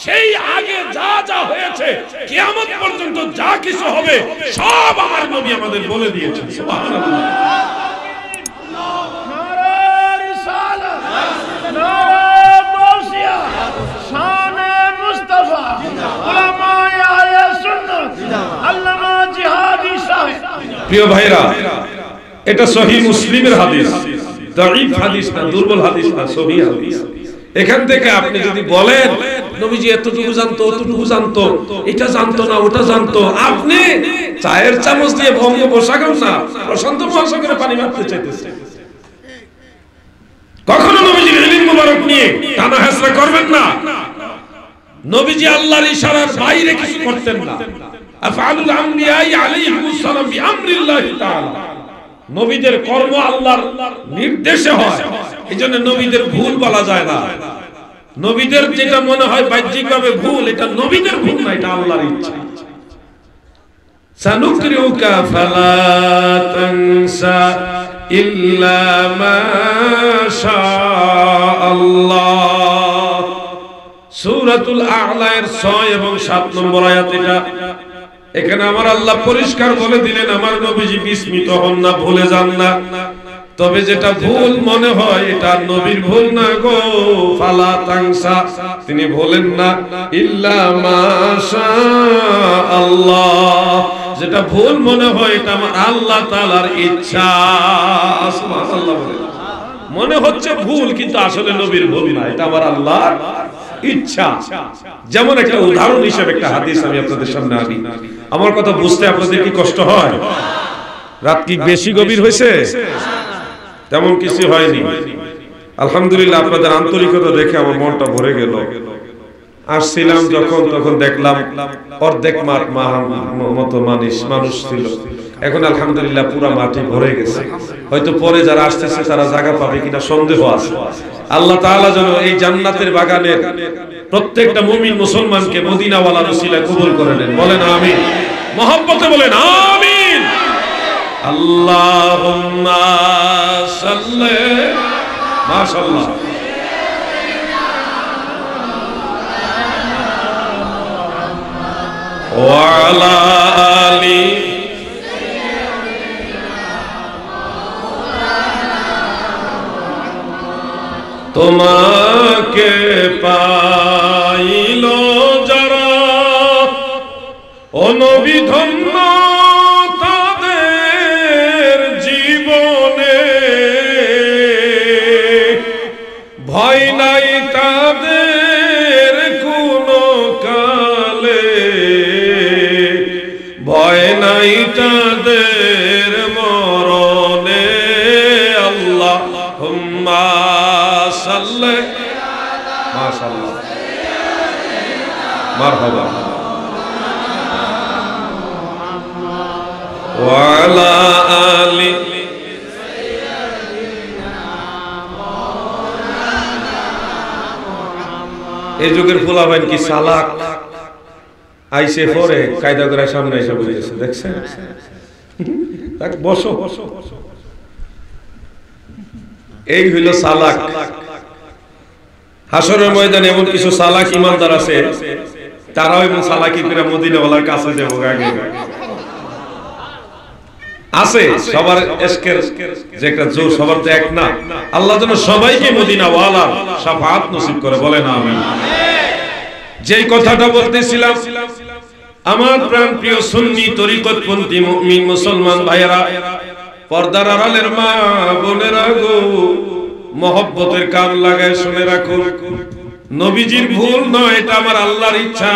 সেই আগে যা যা হয়েছে কিয়ামত পর্যন্ত যা কিছু হবে সব আমার নবী আমাদের বলে দিয়েছেন। সুবহানাল্লাহ। প্রিয় ভাইরা, এটা সহিহ মুসলিমের হাদিস, দাঈফ হাদিস না, দুর্বল হাদিস না, সহিহ হাদিস। এখান থেকে আপনি যদি বলেন নবীজি এতটুকু জানতো, অতটুকু জানতো, এটা জানতো না, ওটা জানতো, আপনি চায়ের চামচ দিয়ে বঙ্গোপসাগর না প্রশান্ত মহাসাগরে পানি মারতে চাইতেছেন। কখনো নবীজির ইলম মুবারক নিয়ে টানা হেসরা করবেন না। নবীজি আল্লাহর ইশারার বাইরে কিছু করতেন না। আফআলুল আমবিয়া আলাইহিস সালাম বিআমরিল্লাহি তাআলা, নবীদের কর্ম আল্লাহর নির্দেশে হয়, এজন্য নবীদের ভুল বলা যায় না। নবীদের যেটা মনে হয় বাহ্যিকভাবে ভুল, এটা নবীদের ভুল না, এটা আল্লাহর ইচ্ছা। সানুকরিউকা ফালা তানসা ইল্লা মা শাআল্লাহ, সূরাতুল আ'লা এর 6 এবং 7 নম্বর আয়াত। এখানে আমার আল্লাহ পরিষ্কার বলে দিলেন, আমার নবীজি বিস্মিত হন না, ভুলে যান না। তবে যেটা ভুল মনে হয় এটা নবীর ভুল না গো। ফালা তানসা, তিনি বলেন না, ইল্লা মা শাআল্লাহ, যেটা ভুল মনে হয় এটা আমার আল্লাহ তাআলার ইচ্ছা। সুবহানাল্লাহ বলেন। মনে হচ্ছে ভুল, কিন্তু আসলে নবীর ভুল না, এটা আমার আল্লাহর ইচ্ছা। যেমন একটা উদাহরণ হিসেবে একটা হাদিস আমি আপনাদের সামনে আনি। আমার কথা বুঝতে আপনাদের কি কষ্ট হয়? রাত কি বেশি গভীর হয়েছে? তেমন কিছু হয়নি, আলহামদুলিল্লাহ। আপনাদের আন্তরিকতা দেখে আমার মনটা ভরে গেল। আসছিলাম যখন, তখন দেখলাম অর্ধেক মতো মানুষ ছিল। এখন আলহামদুলিল্লাহ পুরো মাঠে ভরে গেছে। হয়তো পরে যারা আসতেছে তারা জায়গা পাবে কিনা সন্দেহ আছে। আল্লাহ তাআলা যেন এই জান্নাতের বাগানের প্রত্যেকটা মুমিন মুসলমানকে মদিনাওয়ালার উসিলায় কবুল করে নেন। বলেন আমিন, মহব্বতে বলেন আমিন। আল্লাহুম্মা সাল্লি, মাশাআল্লাহ, ওয়া আলা আলি তোমাকে পাইল যারা, ও নবী ধন্য তাদের জীবনে, ভয় নাই তাদের কোনো কালে, ভয় নাই তাদের মরণে। আল্লাহুম্মা সাল্লি, মাশাআল্লাহ, মারহাবা, ওয়া আলা আলি। এই যুগের পোলাপাইন কি চালাক, আইসে পরে কায়দা করে সামনে এসে বসেছে, দেখছেন? বসো, এই হইল চালাক। হাসরের ময়দানে এমন কিছু চালাক ইমানদার আছে, তারাও এমন চালাকি করে মদিনাওয়ালার কাছে যাবো আগে আছে। সবার এশকের যে একটা জোর, সবার তো এক না। আল্লাহ যেন সবাইকে মদিনাওয়ালার শাফাআত নসিব করে। বলেন আমিন। যেই কথাটা বলতেছিলাম, আমার প্রাণ প্রিয় সুন্নি তরিকতপন্থী মুমিন মুসলমান ভাইয়েরা, পর্দার আড়ালের মা বোনেরা গো, মহব্বতের কান লাগায় শুনে রাখুন। নবীজির ভুল নয়, এটা আমার আল্লাহর ইচ্ছা।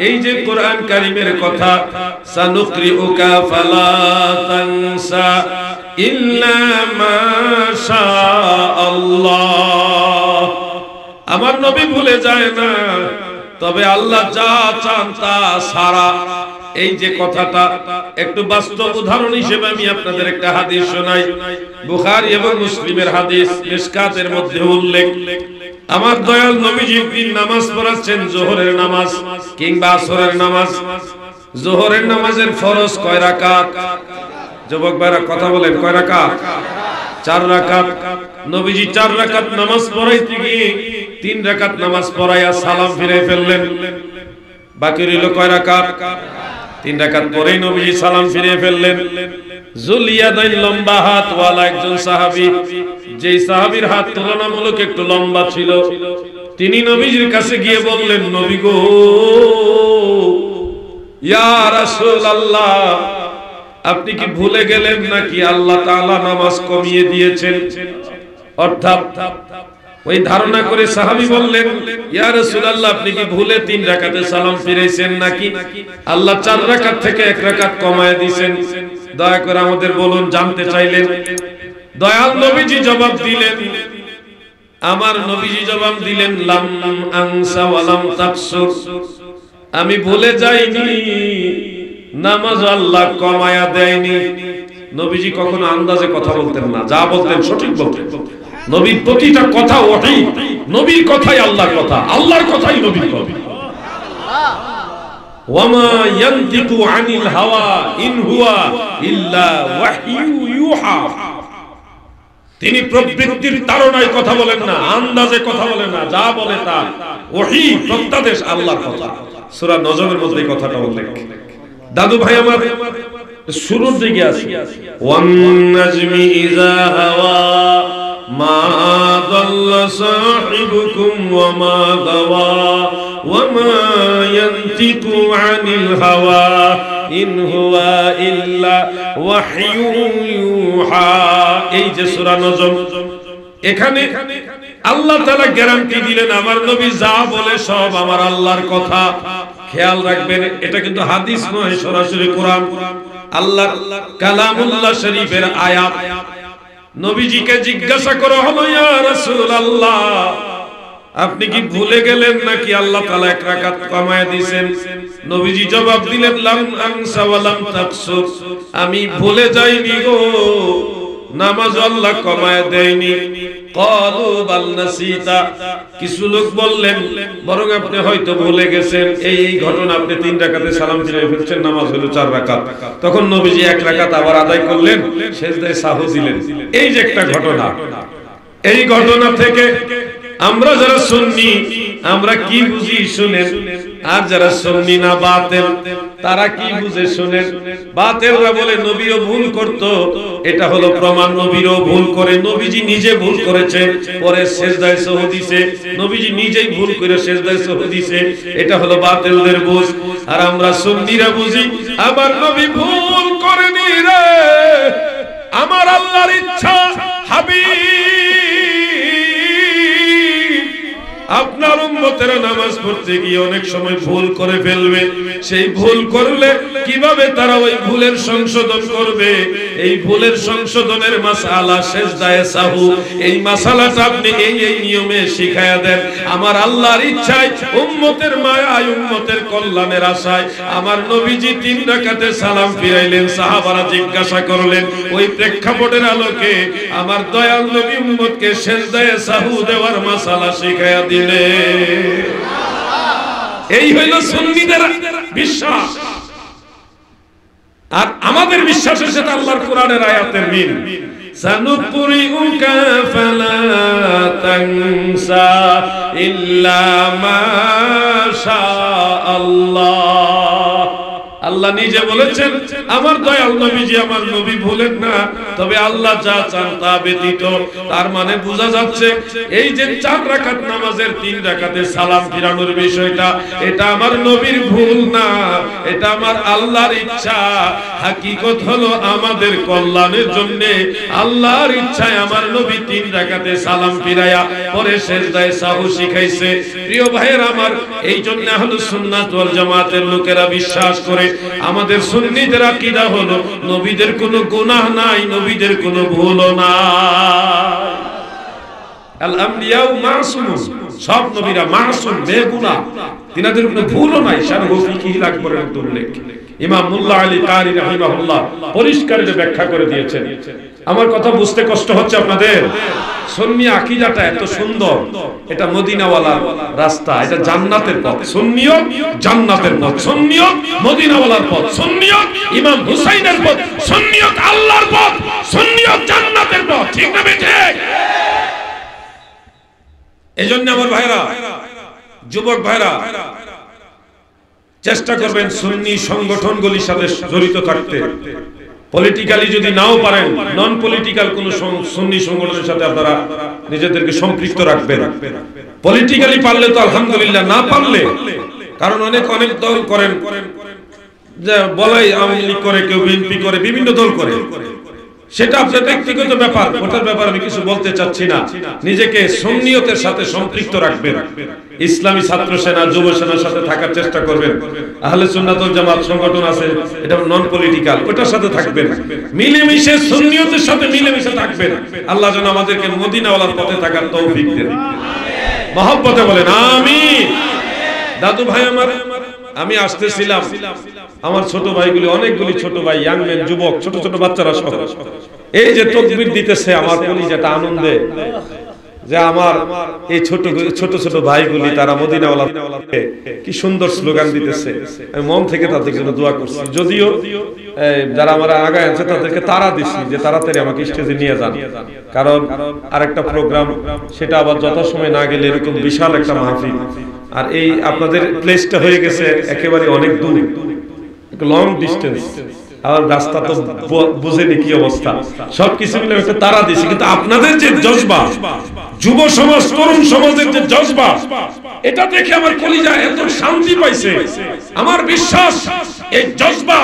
এই যে কোরআন কারীমের কথা, সানুকরিউকা ফালা তানসা ইল্লা মা শাআল্লাহ। আমার নবী ভুলে যায় না, তবে আল্লাহ যা চান তা সারা। এই যে কথাটা একটু বাস্তব উদাহরণ হিসেবে আমি আপনাদের একটা হাদিস শোনাই। বুখারী এবং মুসলিমের হাদিস, মিশকাতের মধ্যে উল্লেখ। আমার দয়াল নবীজি দিন নামাজ পড়াচ্ছেন, যোহরের নামাজ কিংবা আসরের নামাজ। যোহরের নামাজের ফরজ কয় রাকাত? যুবক ভাইরা কথা বলেন, কয় রাকাত? 4 রাকাত। নবীজি 4 রাকাত নামাজ পড়াইতে গিয়ে 3 রাকাত নামাজ পড়াইয়া সালাম ফিরে ফেললেন। বাকি রইল কয় রাকাত? 3 রাকাত পরেই নবীজি সালাম ফিরে ফেললেন। জুলিয়াদাইন, লম্বা হাত ওয়ালা একজন সাহাবী, যেই সাহাবীর হাত তুলনামূলক একটু লম্বা ছিল, তিনি নবীজির কাছে গিয়ে বললেন, নবী গো, ইয়া রাসূলুল্লাহ, আপনি কি ভুলে গেলেন নাকি আল্লাহ তাআলা নামাজ কমিয়ে দিয়েছেন? অর্থাৎ ওই ধারণা করে সাহাবী বললেন, ইয়া রাসূলুল্লাহ, আপনি কি ভুলে 3 রাকাতে সালাম ফিরাইছেন নাকি? আল্লাহ 4 রাকাত থেকে 1 রাকাত কমায় দিয়েছেন, দয়া করে আমাদের বলুন। জানতে চাইলেন। দয়াল নবীজি জবাব দিলেন, আমার নবীজি জবাব দিলেন, লাম আনসা ওয়া লাম তাকসুর, আমি ভুলে যাইনি, নামাজ আল্লাহ কমায়া দেয়নি। নবীজি কখনো আন্দাজে কথা বলতেন না, যা বলতেন সঠিক বলতেন। নবীর প্রতিটা কথা ওহী, নবীর কথাই আল্লাহর কথা, আল্লাহর কথাই নবীর কথা। ওয়ামা ইয়ানতিকু আনিল হাওয়া ইন হুয়া ইল্লা ওয়াহয়ু ইউহা। তিনি প্রবৃত্তির তাড়নায় কথা বলেন না, আন্দাজে কথা বলেন না, যা বলে তা ওহী, প্রত্যাদেশ আল্লাহর কথা। সূরা নজমের মধ্যে এই কথাটা উল্লেখ। দাদু ভাই আমার শুরুর দিকে আছে, ওয়ান নাজমি ইযা হাওয়া মা দাল্লা সাহিবুকুম ওয়া মা গাওয়া ওয়া মা ইয়ানতিকু আনিল হাওয়া ইন হুয়া ইল্লা ওয়াহয়ু ইউহা। এই যে সূরা নজম, এখানে আল্লাহ তাআলা গ্যারান্টি দিলেন আমার নবী যা বলে সব আমার আল্লাহর কথা। খেয়াল রাখবেন, এটা কিন্তু হাদিস নয়, সরাসরি কোরআন, আল্লাহর কালামুল্লাহ শরীফের আয়াত। নবীজিকে জিজ্ঞাসা করা হলো, ইয়া রাসূলুল্লাহ আপনি কি ভুলে গেলেন নাকি আল্লাহ তাআলা এক রাকাত কমায় দিবেন? নবীজি জবাব দিলেন, লাম আনসা ওয়া লাম তাকসুর, আমি ভুলে যাইনি গো, নামাজ আল্লাহ কমায় দেয়নি। ক্বালু বাল নাসিতা, কিছু লোক বললেন বরং আপনি হয়তো ভুলে গেছেন, এই ঘটনা আপনি 3 রাকাতে সালাম ফিরিয়ে ফেলছেন, নামাজ হলো 4 রাকাত। তখন নবীজি 1 রাকাত আবার আদায় করলেন, সিজদায় সাহু দিলেন। এই যে একটা ঘটনা, এই ঘটনা থেকে আমরা যারা সুন্নি আমরা কি বুঝি শুনেন, আর যারা সুন্নি না বাতিল তারা কি বুঝে শুনেন। বাতিলরা বলে নবীও ভুল করত, এটা হলো প্রমাণ নবীও ভুল করে, নবীজি নিজে ভুল করেছে পরে সিজদায় সাহু দিয়েছে, নবীজি নিজেই ভুল করে সিজদায় সাহু দিয়েছে, এটা হলো বাতিলদের বুঝ। আর আমরা সুন্নিরা বুঝি আমার নবী ভুল করেনি রে, আমার আল্লাহর ইচ্ছা হাবিব আপনার উম্মতেরা নামাজ পড়তে গিয়ে অনেক সময় ভুল করে ফেলবে, সেই ভুল করলে কিভাবে তারা ওই ভুলের সংশোধন করবে, এই ভুলের সংশোধনের মাসআলা সিজদায়ে সাহু, এই মাসআলাটা আপনি এই নিয়মে শিখায়া দেন। আমার আল্লাহর ইচ্ছায়, উম্মতের মায়ায়, উম্মতের কল্যাণের আশায় আমার নবীজি 3 রাকাতে সালাম ফিরাইলেন। সাহাবারা জিজ্ঞাসা করলেন, ওই প্রেক্ষাপটের আলোকে আমার দয়াল নবী উম্মতকে সিজদায়ে সাহু দেওয়ার মাসআলা শিখায়া দিলেন। এই হইল সুন্নিদের বিশ্বাস। আর আমাদের বিশ্বাসের সাথে আল্লাহর কোরআনের আয়াতের মিল। সানুকুরিউকা ফালা তানসা ইল্লা মা শাআল্লাহ। আল্লাহ নিজে বলেছেন আমার দয়াল নবীজি আমার নবী ভুলেন না, তবে আল্লাহ যা চান তা ব্যতীত। তার মানে বোঝা যাচ্ছে এই যে 4 রাকাত নামাজের 3 রাকাতে সালাম ফিরানোর বিষয়টা, এটা আমার নবীর ভুল না, এটা আমার আল্লাহর ইচ্ছা। হাকিকত হলো আমাদের কল্যাণের জন্য আল্লাহর ইচ্ছায় আমার নবী 3 রাকাতে সালাম ফিরায়া পরে সিজদায়ে সাহু শিখাইছে। প্রিয় ভাইয়েরা আমার, এই জন্য আহলুস সুন্নাত ওয়াল জামাতের লোকেরা বিশ্বাস করে আমাদের সুন্নিদের আকীদা হলো নবীদের কোনো গুনাহ নাই, নবীদের কোনো ভুলও নাই। আল আমবিয়া মাসুম, সব নবীরা মাসুম, বেগুনাহ, তিনাদের কোনো ভুলও নাই। শারহু ফিকিহিল আকবরের মধ্যে উল্লেখ ইমাম মুল্লা আলী কারি রাহিমাহুল্লাহ পরিষ্কার ব্যাখ্যা করে দিয়েছেন। আমার কথা বুঝতে কষ্ট হচ্ছে আপনাদের? সুন্নি আকীদাটা এত সুন্দর, এটা মদিনাওয়ালার রাস্তা, এটা জান্নাতের পথ। সুন্নিয়ত জান্নাতের পথ, সুন্নিয়ত মদিনাওয়ালার পথ, সুন্নিয়ত ইমাম হুসাইনের পথ, সুন্নিয়ত আল্লাহর পথ, সুন্নিয়ত জান্নাতের পথ। ঠিক না বেঠে? এজন্য আমার ভাইরা, যুবক ভাইরা, চেষ্টা করবেন সুন্নি সংগঠনগুলির সাথে জড়িত থাকতে। পলিটিক্যালি যদি নাও পারেন, নন পলিটিক্যাল কোন সুন্নি সংগঠনের সাথে আপনারা নিজেদেরকে সম্পৃক্ত রাখবেন। পলিটিক্যালি পারলে তো আলহামদুলিল্লাহ, না পারলে, কারণ অনেক দল করেন, যে বলাই আওয়ামী লীগ করে, কেউ বিএনপি করে, বিভিন্ন দল করে, সেটা আপনার ব্যক্তিগত ব্যাপার, ওটার ব্যাপারে আমি কিছু বলতে চাচ্ছি না। নিজেকে সুন্নিয়তের সাথে সম্পৃক্ত রাখবেন, ইসলামী ছাত্র সেনা, যুব সেনার সাথে থাকার চেষ্টা করবেন। আহলে সুন্নাত ওয়াল জামাত সংগঠন আছে, এটা নন পলিটিক্যাল, ওটার সাথে থাকবেন, মিলেমিশে সুন্নিয়তের সাথে মিলেমিশে থাকবেন। আল্লাহ যেন আমাদেরকে মদিনাওয়ালার পথে থাকার তৌফিক দেন। মহব্বতে বলেন আমিন। দাদু ভাই আমার, আমি আসতেছিলাম, আমার ছোট ভাইগুলি, অনেকগুলি ছোট ভাই, ইয়াং ম্যান, যুবক, ছোট ছোট বাচ্চারা সব এই যে তাকবীর দিতেছে, আমার কলিজাটা আনন্দে, যে আমার এই ছোট ছোট ভাইগুলি তারা মদিনাওয়ালাকে কি সুন্দর স্লোগান দিতেছে। আমি মন থেকে তাদের জন্য দোয়া করছি। যদিও যারা আমরা আগায় আছে তাদেরকে তারা দিছি যে তাড়াতাড়ি আমাকে স্টেজে নিয়ে যান, কারণ আরেকটা প্রোগ্রাম, সেটা আবার যথাসময় না গেলে এরকম বিশাল একটা মাহফিল। আর এই আপনাদের প্লেসটা হয়ে গেছে একেবারে অনেক দূর, লং ডিস্টেন্স, আর রাস্তা তো বুঝেনি কি অবস্থা, সবকিছু মিলে একটা তারা দিছি। কিন্তু আপনাদের যে জজবা, যুব সমাজ, তরুণ সমাজের যে জজবা, এটা দেখে আমার কলিজা এত শান্তি পাইছে। আমার বিশ্বাস এই জজবা,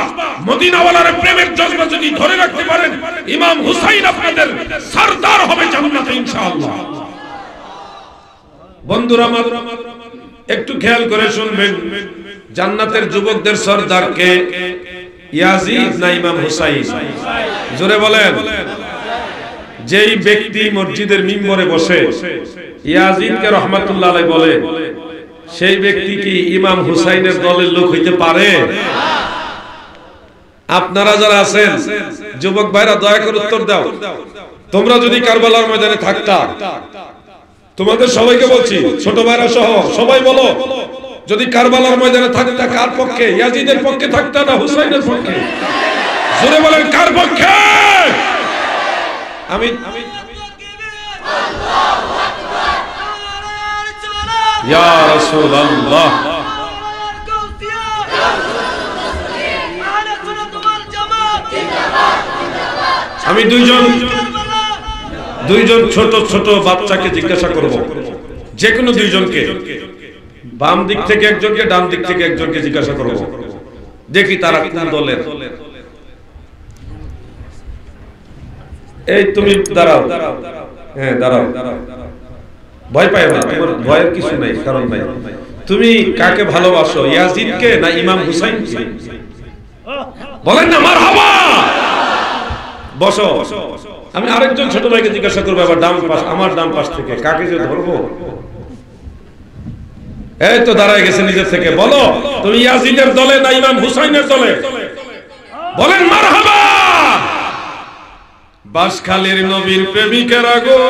মদিনাওয়ালার প্রেমের জজবা যদি ধরে রাখতে পারেন, ইমাম হুসাইন আপনাদের সরদার হবে জান্নাতে ইনশাআল্লাহ। বন্ধুরা আমার একটু খেয়াল করে শুনবেন, জান্নাতের যুবকদের সরদার কে? ইয়াজিদ না ইমাম হুসাইন? জোরে বলেন। যেই ব্যক্তি মসজিদের মিম্বরে বসে ইয়াজিদকে রাহমাতুল্লাহ আলাইহি বলে, সেই ব্যক্তি কি ইমাম হুসাইনের দলের লোক হইতে পারে? আপনারা যারা আছেন যুবক ভাইরা দয়া করে উত্তর দাও। তোমরা যদি কারবালার ময়দানে থাকতা, তোমাদের সবাইকে বলছি, ছোট ভাইরা সহ সবাই বলো, যদি কারবালার ময়দানে থাকতা কার পক্ষে? ইয়াজিদের পক্ষে থাকতা না হুসাইনের পক্ষে? জোরে বলেন কার পক্ষে? আমি ইয়া রাসূলুল্লাহ, আমি দুইজন ছোট ছোট বাচ্চাকে জিজ্ঞাসা করব, যে কোনো দুইজনকে, বাম দিক থেকে একজনকে, ডান দিক থেকে একজনকে জিজ্ঞাসা করব, দেখি তারা কোন দলের। এই তুমি দাঁড়াও, হ্যাঁ দাঁড়াও, ভয় পাই না, তোমার ভয়ের কিছু নাই, কারণ নাই। তুমি কাকে ভালোবাসো, ইয়াজিদকে না ইমাম হুসাইনকে? বলেন না মারহাবা। বসো, আমি আরেকজন ছোট ভাইকে জিজ্ঞাসা করবো, আবার ডান পাশ, আমার ডান পাশ থেকে কাকে যে ধরবো। এই তো দাঁড়ায় গেছে নিজের থেকে, বলো তুমি ইয়াজিদের দলে না ইমাম হুসাইনের দলে? বলেন মারহাবা। বাঁশখালীর নবীর প্রেমিকেরা গো,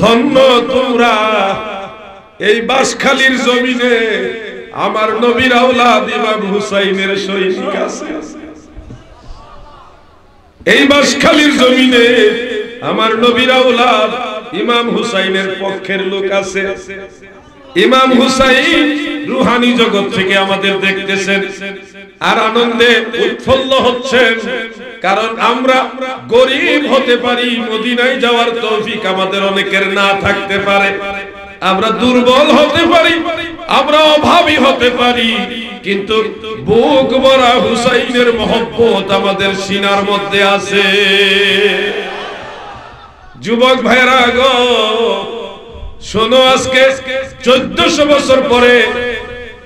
ধন্য তোমরা, এই বাঁশখালীর জমিনে আমার নবীর আওলাদ ইমাম হুসাইনের সৈনিক আছে। এই বাঁশখালীর জমিনে আমার নবীর আওলাদ ইমাম হুসাইনের পক্ষের লোক আছে। ইমাম হুসাইন রূহানি জগৎ থেকে আমাদের দেখতেছেন আর আনন্দে উৎফুল্ল হচ্ছেন, কারণ আমরা গরিব হতে পারি, মদিনায় যাওয়ার তৌফিক আমাদের অনেকের না থাকতে পারে, আমরা দুর্বল হতে পারি, আমরা অভাবী হতে পারি, কিন্তু বুক ভরা হুসাইনের মহব্বত আমাদের সিনার মধ্যে আছে। যুবক ভাইরা গো শোনো, আজকে 1400 বছর পরে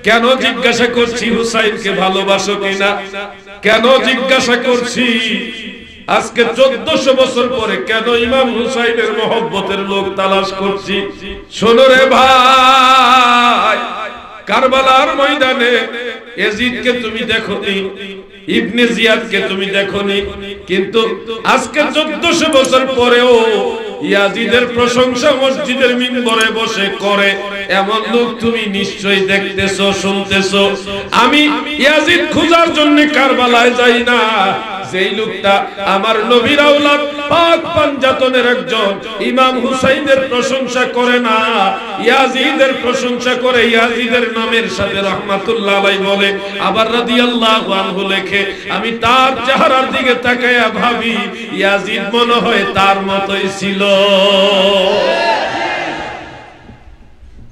কেন জিজ্ঞাসা করছি হুসাইনকে ভালোবাসো কিনা? কেন জিজ্ঞাসা করছি আজকে 1400 বছর পরে কেন ইমাম হুসাইনের মহব্বতের লোক তালাশ করছি? শোনো রে ভাই, কারবালার ময়দানে ইয়াজিদকে তুমি দেখোনি, ইবনে জিয়াদকে তুমি দেখোনি, কিন্তু আজকে 1400 বছর পরেও ইয়াজিদের প্রশংসা মসজিদের মিম্বরে বসে করে এমন লোক তুমি নিশ্চয়ই দেখতেছো, শুনতেছো। আমি ইয়াজিদ খোঁজার জন্য কারবালায় যাই না, যেই লোকটা আমার নবীর আওলাদ পাক পাঞ্জাতনের একজন ইমাম হুসাইনের প্রশংসা করে না, ইয়াজিদের প্রশংসা করে, ইয়াজিদের নামের সাথে রাহমাতুল্লাহ আলাইহি বলে, আবার রাদিয়াল্লাহু আনহু লেখে, আমি তার চেহারার দিকে তাকায়া ভাবি ইয়াজিদ মনে হয় তার মতোই ছিল।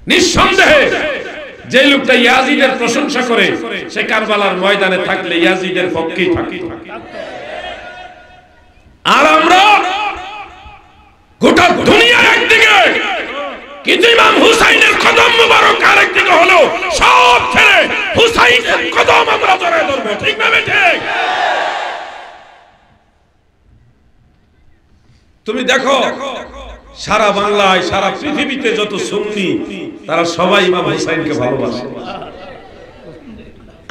নিঃসন্দেহে যে লোকটা ইয়াজিদের প্রশংসা করে সে কারবালার ময়দানে থাকলে ইয়াজিদের পক্ষেই থাকে। আর আমরা গোটা দুনিয়া একদিকে, কিন্তু ইমাম হুসাইনের কদম মুবারক আরেকদিকে হলো, সব ছেড়ে হুসাইনের কদম আমরা জড়ায় ধরবো, ঠিক না ঠিক? তুমি দেখো সারা বাংলায়, সারা পৃথিবীতে যত সুন্নি তারা সবাই ইমাম হুসাইনকে ভালোবাসে।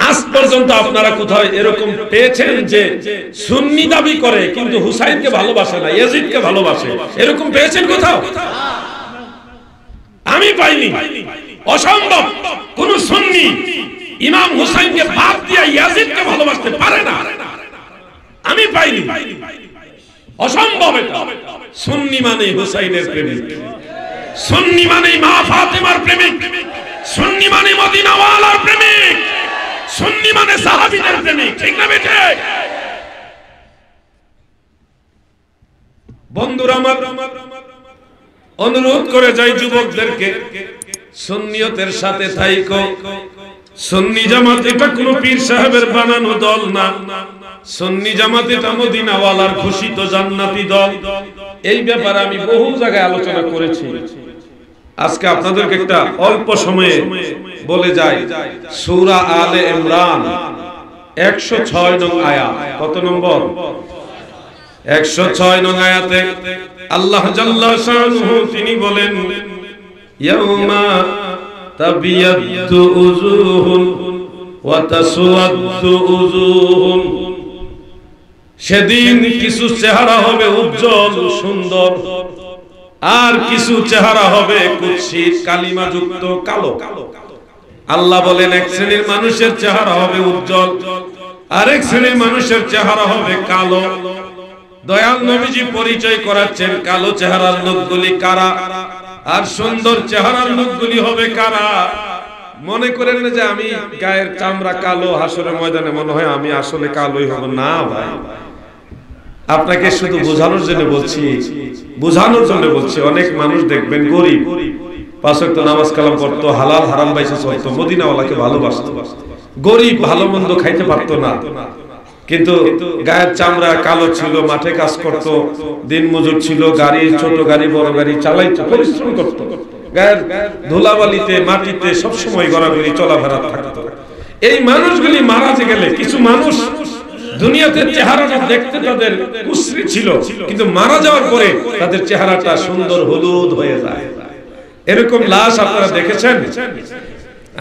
আজ পর্যন্ত আপনারা কোথাও এরকম পেয়েছেন যে সুন্নি দাবি করে কিন্তু হুসাইনকে ভালোবাসে না, ইয়াজিদকে ভালোবাসে? এরকম পেয়েছেন কোথাও? আমি পাইনি। অসম্ভব, কোন সুন্নি ইমাম হুসাইনকে বাদ দিয়ে ইয়াজিদকে ভালোবাসতে পারে না, আমি পাইনি। অসম্ভব এটা। সুন্নি মানে হুসাইনের প্রেমিক, সুন্নি মানে মা ফাতেমার প্রেমিক, সুন্নি মানে মদিনাওয়ালার প্রেমিক, সুন্নি মানে সাহাবীদের প্রেমিক, ঠিক না বেঠে? বন্ধুরা আমার, অনুরোধ করে যাই যুবকদেরকে, সুন্নিয়তের সাথে থাইকো। সুন্নি জামাত এটা কোন পীর সাহেবের বানানো দল না, সুন্নি জামাত এটা মদিনাওয়ালার ঘোষিত জান্নাতি দল। এই ব্যাপারে আমি বহু জায়গায় আলোচনা করেছি। আজকে আপনাদেরকে একটা অল্প সময়ে বলে যাই। সূরা আলে ইমরান 106 নং আয়াত। কত নম্বর? 106 নং আয়াতে আল্লাহ জাল্লা শানুহু তিনি বলেন, ইয়াউমা তাবিয়াদ্দু উজুহুন ওয়া তাসওয়াদ্দু উজুহুন, সেদিন কিছু চেহারা হবে উজ্জ্বল সুন্দর, আর কিছু চেহারা হবে কুৎসিত কালিমাযুক্ত কালো। আল্লাহ বলেন এক শ্রেণীর মানুষের চেহারা হবে উজ্জ্বল, আরেক শ্রেণীর মানুষের চেহারা হবে কালো। দয়াল নবীজি পরিচয় করাচ্ছেন কালো চেহারার লোকগুলি কারা আর সুন্দর চেহারার লোকগুলি হবে কারা। মনে করেন না যে আমি গায়ের চামড়া কালো, হাসরের ময়দানে মনে হয় আমি আসলে কালোই হব। না ভাই, আপনাকে শুধু বোঝানোর জন্য বলছি, বোঝানোর জন্য বলছি। অনেক মানুষ দেখবেন গরিব, 5 ওয়াক্ত নামাজ কালাম পড়তো, হালাল হারাম বাইসে চলতো, মদিনাওয়ালাকে ভালোবাসতো, গরিব ভালো মন্দ খাইতে পারতো না, কিন্তু গায়ের চামড়া কালো ছিল, মাঠে কাজ করত, দিন মজুর ছিল, গাড়ি ছোট গাড়ি বড় গাড়ি চালাইতো, পরিশ্রম করত, গায়ের ধুলাবালিতে মাটিতে সবসময় গড়াগড়ি চলাফেরা থাকতো। এই মানুষগুলি মারা গেলে, কিছু মানুষ দুনিয়াতে চেহারাটা দেখতে তাদের কুশ্রী ছিল, কিন্তু মারা যাওয়ার পরে তাদের চেহারাটা সুন্দর হলুদ হয়ে যায়। এরকম লাশ আপনারা দেখেছেন?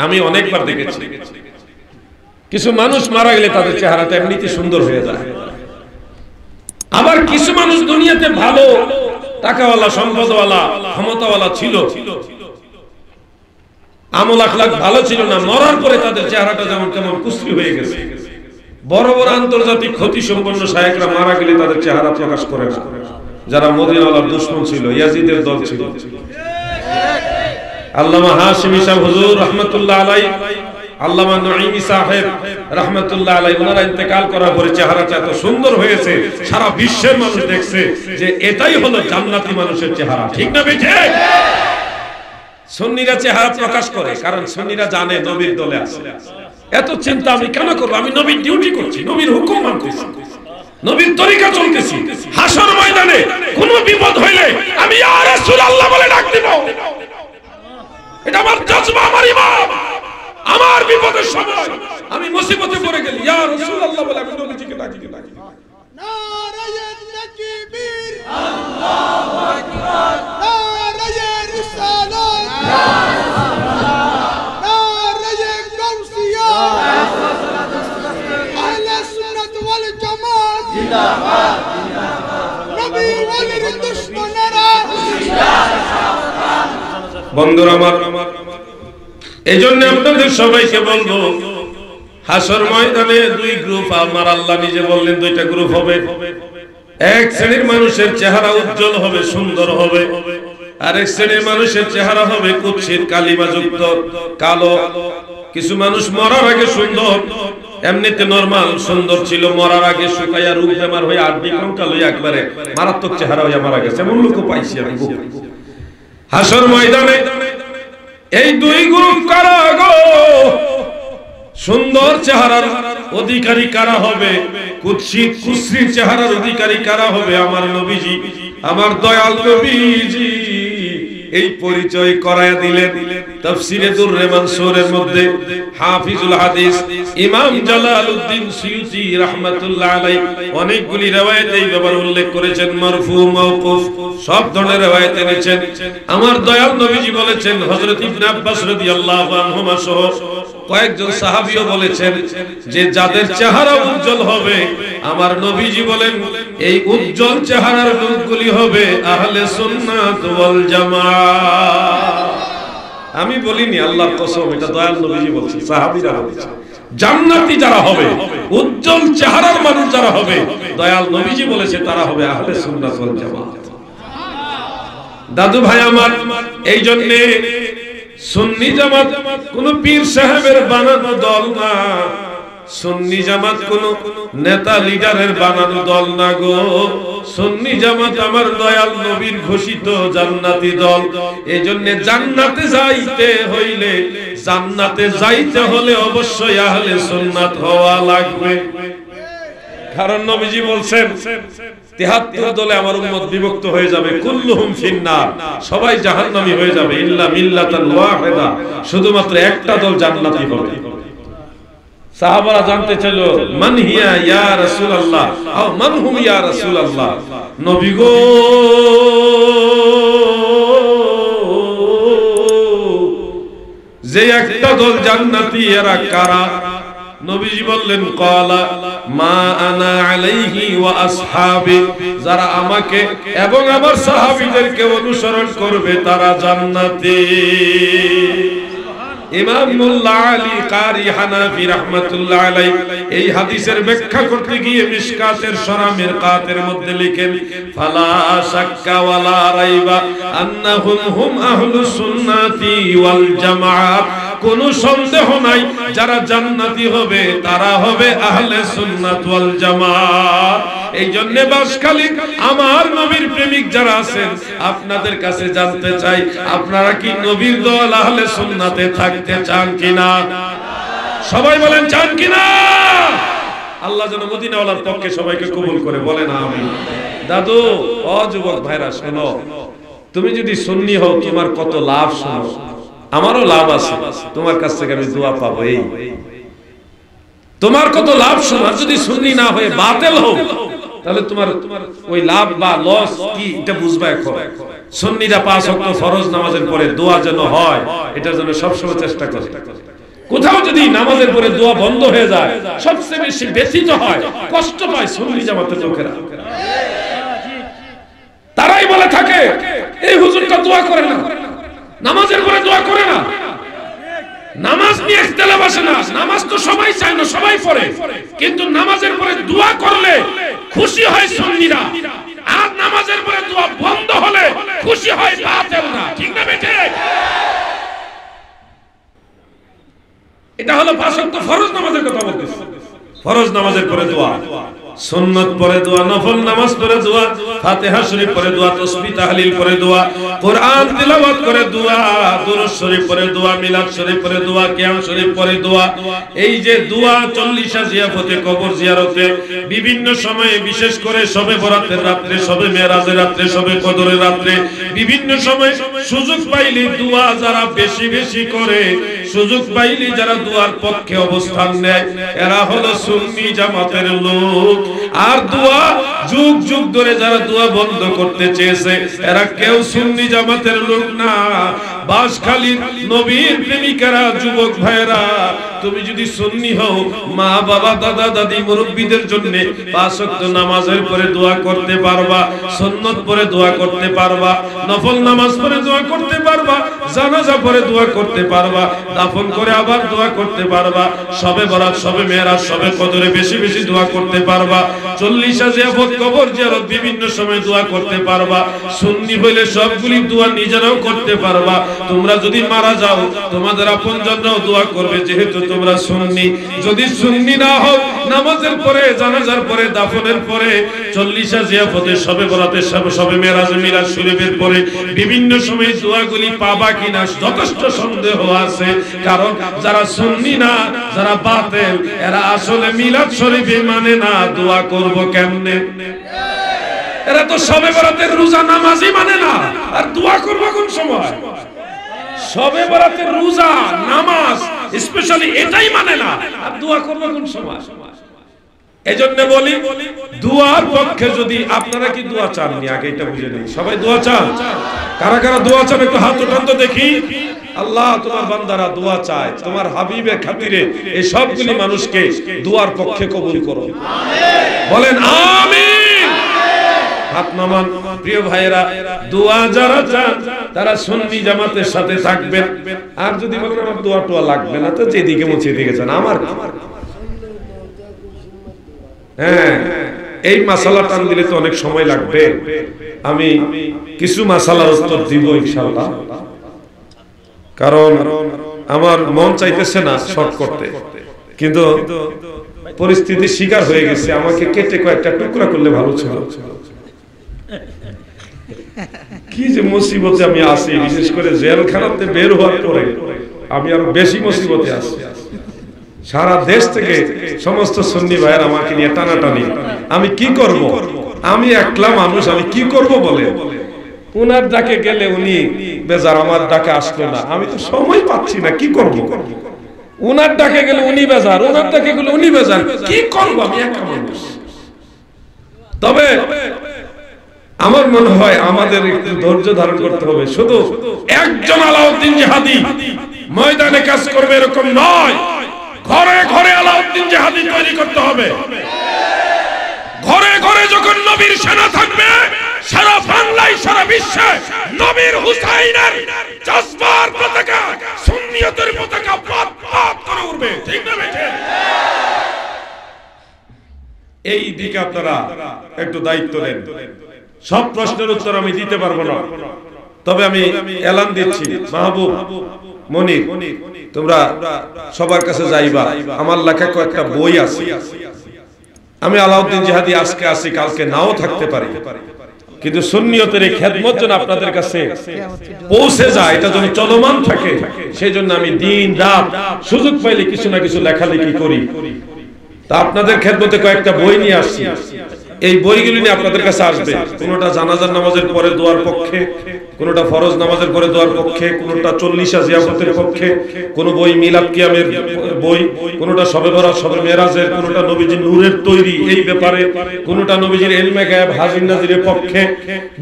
আমি অনেকবার দেখেছি। কিছু মানুষ মারা গেলে তাদের চেহারাটা এমনিতে সুন্দর হয়ে যায়। আবার কিছু মানুষ দুনিয়াতে ভালো, টাকাওয়ালা, সম্পদওয়ালা, ক্ষমতাওয়ালা ছিল, আমল আখলাক ভালো ছিল না, মরার পরে তাদের চেহারাটা যেমন তেমন কুশ্রী হয়ে গেছে। বড় বড় আন্তর্জাতিক ক্ষতি সম্পন্ন শায়েখরা মারা গেলে তাদের চেহারা প্রকাশ করে না। যারা মদিনাওয়ালার দুশমন ছিল, ইয়াজিদের দল ছিল। আল্লামা হাশিমি সাহেব হুজুর রাহমাতুল্লাহ আলাইহি, আল্লামা নঈমি সাহেব রাহমাতুল্লাহ আলাইহি, ওনারা ইন্তেকাল করার পরে চেহারাটা এত সুন্দর হয়েছে, সারা বিশ্বের মানুষ দেখছে যে এটাই হলো জান্নাতি মানুষের চেহারা। ঠিক না বেঠিক? সুন্নিরা চেহারা প্রকাশ করে, কারণ সুন্নিরা জানে নবীর দলে আছে। এত চিন্তা আমি কেন করব? আমি নবীর ডিউটি করছি, নবীর হুকুম মানতেছি, নবীর তরিকা চলতেছি। হাসর ময়দানে কোনো বিপদ হইলে আমি ইয়া রাসূলুল্লাহ বলে ডাক দিব। এটা আমার জজবা, আমার ইমান। আমার বিপদের সময় আমি মুসিবতে পড়ে গেলি, ইয়া রাসূলুল্লাহ বলে আমি নবীজিকে ডাকি। নারায়ে তাকবীর, আল্লাহু আকবার, নারায়ে রিসালাত, নারায়ে গাউসিয়া, আহলে সুন্নাত ওয়াল জামাত জিন্দাবাদ, নবী ওয়ালির দুশমনেরা জিন্দাবাদ। বন্ধুরা আমার, এইজন্য আপনাদের সবাইকে বলবো, হাসর ময়দানে দুই গ্রুপ, আমার আল্লাহ নিজে বললেন দুইটা গ্রুপ হবে। এক শ্রেণীর মানুষের চেহারা উজ্জ্বল হবে, সুন্দর হবে, আরেক শ্রেণীর মানুষের চেহারা হবে কুৎসিত কালিমাযুক্ত কালো। কিছু মানুষ মরার আগে সুন্দর, এমনিতে নরমাল সুন্দর ছিল, মরার আগে শুকাইয়া রূপ বেমার হয়ে আড্ডি কঙ্কাল হয়ে একবারে মারাত্মক চেহারা হয়ে মারা গেছে, এমন লোকও পাইছি আমি। হাসর ময়দানে এই দুই গ্রুপ কারা গো? সুন্দর চেহারার অধিকারী কারা হবে, কুৎসিত কুশ্রী চেহারার অধিকারী কারা হবে? আমার নবীজি, আমার দয়াল নবীজি এই পরিচয় করায়া দিলেন। তাফসীরে দুররে মানসুরের মধ্যে হাফিজুল হাদিস ইমাম জালালউদ্দিন সুয়ুতী রাহমাতুল্লাহ আলাইহি অনেকগুলি riwayat এই ব্যাপারে উল্লেখ করেছেন, মারফু মাওকুফ সব ধরনের riwayat এনেছেন। আমার দয়াল নবীজি বলেছেন, হযরত ইবনে আব্বাস রাদিয়াল্লাহু আনহুমা সহ কয়েকজন সাহাবীও বলেছেন যে যাদের চেহারা উজ্জ্বল হবে, আমার নবীজি বলেন এই উজ্জ্বল চেহারার লোকগুলি হবে আহলে সুন্নাত ওয়াল জামাত। আমি বলিনি, আল্লাহর কসম, এটা দয়াল নবীজি বলছেন, সাহাবীরা বলছেন। জান্নাতি যারা হবে, উজ্জ্বল চেহারার মানুষ যারা হবে, দয়াল নবীজি বলেছে তারা হবে আহলে সুন্নাত ওয়াল জামাত। দাদু ভাই আমার, এই জন্য সুন্নি জামাত কোন পীর সাহেবের বানানো দল না, সুন্নি জামাত কোন নেতা লিডারের বানানো দল না গো। সুন্নি জামাত আমার দয়াল নবীর ঘোষিত জান্নাতি দল। এজন্য জান্নাতে যাইতে হইলে, জান্নাতে যাইতে হলে অবশ্যই আহলে সুন্নাত হওয়া লাগবে। কারণ নবীজি বলছেন 73 দলে আমার উম্মত বিভক্ত হয়ে যাবে, কুল্লুহুম ফিন্নার, সবাই জাহান্নামী হয়ে যাবে, ইল্লা মিল্লাতান ওয়াহিদা, শুধুমাত্র একটা দল জান্নাতি হবে। সাহাবারা জানতে চাইল, মান হিয়া ইয়া রাসূলুল্লাহ, আও মান হুম ইয়া রাসূলুল্লাহ, নবী গো যে একটা দল জান্নাতি এরা কারা? নবীজি বললেন, ক্বালা মা আনা আলাইহি ওয়া আসহাবি, যারা আমাকে এবং আমার সাহাবীদেরকে অনুসরণ করবে তারা জান্নাতি। ইমাম মুল্লা আলী কারি হানাফি রাহমাতুল্লাহ আলাইহি এই হাদিসের ব্যাখ্যা করতে গিয়ে মিশকাতের সরা মিরকাতের মধ্যে লিখেন, ফালা শাক্কা ওয়ালা রাইবা আন্নাহুম হুম আহলুস সুন্নাতি ওয়াল জামাআত, কোনো সন্দেহ নাই যারা জান্নাতি হবে তারা হবে আহলে সুন্নাত ওয়াল জামাত। এই জন্য বাসখালী আমার নবীর প্রেমিক যারা আছেন, আপনাদের কাছে জানতে চাই, আপনারা কি নবীর দল আহলে সুন্নাতে থাকতে চান কিনা? সবাই বলেন চান কিনা? আল্লাহ যেন মদিনাওয়ালার পক্ষে সবাইকে কবুল করে, বলেন আমিন। দাদু, ও যুবক ভাইরা শোনো, তুমি যদি সুন্নি হও তোমার কত লাভ, শোনো আমারও লাভ আছে, তোমার কাছ থেকে আমি দোয়া পাবো, এই তোমার কত লাভ শোনো। আর যদি সুন্নি না হয়ে বাতিল হও তাহলে তোমার ওই লাভ বা লস কি এটা বুঝবা। এখন সুন্নিরা 5 ওয়াক্ত ফরজ নামাজের পরে দোয়া যেন হয়, এটার জন্য সবসময় চেষ্টা করে। কোথাও যদি নামাজের পরে দোয়া বন্ধ হয়ে যায়, সবচেয়ে বেশি ব্যথিত হয়, কষ্ট পায় সুন্নি জামাতের লোকেরা। তারাই বলে থাকে এই হুজুরটা দোয়া করে না, নামাজের পরে দোয়া করে না, নামাজ নিয়ে ইখতিলাফ আসে না, নামাজ তো সবাই চায় না, সবাই পড়ে, কিন্তু নামাজের পরে দোয়া করলে খুশি হয় সুন্নিরা, আর নামাজের পরে দোয়া বন্ধ হলে খুশি হয় বাতিলরা। ঠিক না বেঠে? এটা হলো 5 ওয়াক্ত ফরজ নামাজের কথা বলতেছি। ফরজ নামাজের পরে দোয়া, সুন্নাত পরে দোয়া, নফল নামাজ পরে দোয়া, ফাতিহা শরীফ পরে দোয়া, তাসবিহ তাহলিল পরে দোয়া, কোরআন তিলাওয়াত করে দোয়া, দুরূদ শরীফ পরে দোয়া, মিলাদ শরীফ পরে দোয়া, কিয়াম শরীফ পরে দোয়া। এই যে দোয়া 40 জিয়ারতে, কবর জিয়ারতে, বিভিন্ন সময়ে, বিশেষ করে শবে বরাতের রাতে, শবে মেরাজের রাতে, শবে কদরের রাতে, বিভিন্ন সময় সুযোগ পাইলে দোয়া যারা বেশি বেশি করে, সুযোগ পাইলে যারা দোয়ার পক্ষে অবস্থান নেয়, এরা হলো সুন্নি জামাতের লোক। আর দোয়া যুগ যুগ ধরে যারা দোয়া বন্ধ করতে চেয়েছে, এরা কেউ সুন্নি জামাতের লোক না। বাসখালীর নবীর প্রেমিকেরা, যুবক ভাইরা, তুমি যদি সুন্নি হও, মা বাবা দাদা দাদি মুরব্বীদের জন্য 5 ওয়াক্ত নামাজের পরে দোয়া করতে পারবা, সুন্নাত পরে দোয়া করতে পারবা, নফল নামাজ পরে দোয়া করতে পারবা, জানাজা পরে দোয়া করতে পারবা, দাফন করে আবার দোয়া করতে পারবা, শবে বরাত, শবে মেরাজ, শবে কদরে বেশি বেশি দোয়া করতে পারবা, 40 জিয়ারত, কবর জিয়ারত, বিভিন্ন সময় দোয়া করতে পারবা। সুন্নি হইলে সবগুলি দোয়া নিজেরাও করতে পারবা। তোমরা যদি মারা যাও, তোমাদের আপনজনরাও দোয়া করবে, যেহেতু তোমরা সুন্নি। যদি সুন্নি না হও, নামাজের পরে, জানাজার পরে, দাফনের পরে, 40 জিয়ারতে, শবে বরাতে, শবে মেরাজ, মিলাদ শরীফের পরে বিভিন্ন সময় দোয়াগুলি পাবা কিনা যথেষ্ট সন্দেহ আছে। কারণ যারা সুন্নি না, যারা বাতিল, এরা আসলে মিলাদ শরীফে মানে না, দোয়া করব কেমনে? এরা তো শবে বরাতের রোজা নামাজই মানে না, আর দোয়া করব কোন সময়? শবে বরাতের রোজা নামাজ স্পেশালি এটাই মানে না, আর দোয়া করব কোন সময়? এজন্য বলি, দোয়ার পক্ষে যদি আপনারা কি দোয়া চাননি, আগে এটা বুঝে নিন। সবাই দোয়া চান? কারা কারা দোয়া চান একটু হাত উঠান তো দেখি। আল্লাহ, তোমার বান্দারা দোয়া চায়, তোমার হাবিবের খাতিরে এই সবগুলি মানুষকে দোয়ার পক্ষে কবুল করো, বলেন আমিন। হাত নামান। প্রিয় ভাইরা, দোয়া যারা চান তারা সুন্নি জামাতের সাথে থাকবেন। আর যদি বলেন আমার দোয়া টোয়া লাগবে না, তো যেদিকে মন সেদিকে চান। আমার হ্যাঁ, এই মাসালা টান দিলে তো অনেক সময় লাগবে। আমি কিছু মাসালার উত্তর দিব ইনশাআল্লাহ, কারণ আমার মন চাইতেছে না শর্ট করতে, কিন্তু পরিস্থিতির শিকার হয়ে গেছে। আমাকে কেটে কয়েকটা টুকরা করলে ভালো ছিল। কি যে মুসিবতে আমি আছি, বিশেষ করে জেলখানাতে বের হওয়ার পরে আমি আরো বেশি মুসিবতে আছি। সারা দেশ থেকে সমস্ত সুন্নি ভাইয়ের আমাকে নিয়ে টানাটানি। আমি কি করব? আমি একলা মানুষ, আমি কি করব বলে। উনার ডাকে গেলে উনি বেজার, আমার ডাকে আসলো না, আমি তো সময় পাচ্ছি না, কি করব? উনার ডাকে গেলে উনি বেজার, উনার ডাকে গেলে উনি বেজার, কি করব? আমি একা মানুষ। তবে আমার মনে হয় আমাদের একটু ধৈর্য ধারণ করতে হবে। শুধু একজন আলাউদ্দিন জিহাদি ময়দানে কাজ করবে এরকম নয়, ঘরে ঘরে আলাউদ্দিন জিহাদি তৈরি করতে হবে। ঘরে ঘরে যখন নবীর সেনা থাকবে, সারা বাংলায় সারা বিশ্বে নবীর হুসাইনের জজবার পতাকা, সুন্নিয়তের পতাকা পাত পাত করে উঠবে। ঠিক না বেঠে? এই দিকে আপনারা একটু দায়িত্ব নেন। সব প্রশ্নের উত্তর আমি দিতে পারবো না, তবে আমি এলান দিচ্ছি, মাহবুব, মনির, তোমরা সবার কাছে যাইবা। আমার লেখা কয়েকটা বই আছে। আমি আলাউদ্দিন জিহাদি আজকে আসি, কালকে নাও থাকতে পারি, কিন্তু সুন্নিয়তের এই খেদমত যেন আপনাদের কাছে পৌঁছে যায়, এটা যেন চলমান থাকে, সেই জন্য আমি দিন রাত সুযোগ পাইলে কিছু না কিছু লেখালেখি করি। তা আপনাদের খেদমতে কয়েকটা বই নিয়ে আসছি। এই বইগুলি নিয়ে আপনাদের কাছে আসবে। কোনটা জানাজার নামাজের পরে দোয়ার পক্ষে, কোনটা ফরজ নামাজের পরে দোয়ার পক্ষে, কোনটা 40 জিয়াফতের পক্ষে, কোন বই মিলাদ কিয়ামের বই, কোনটা শবে বরাত শবে মেরাজের, কোনটা নবীজির নূরের তৈরি এই ব্যাপারে, কোনটা নবীজির ইলমে গায়ব হাজির নাজিরের পক্ষে।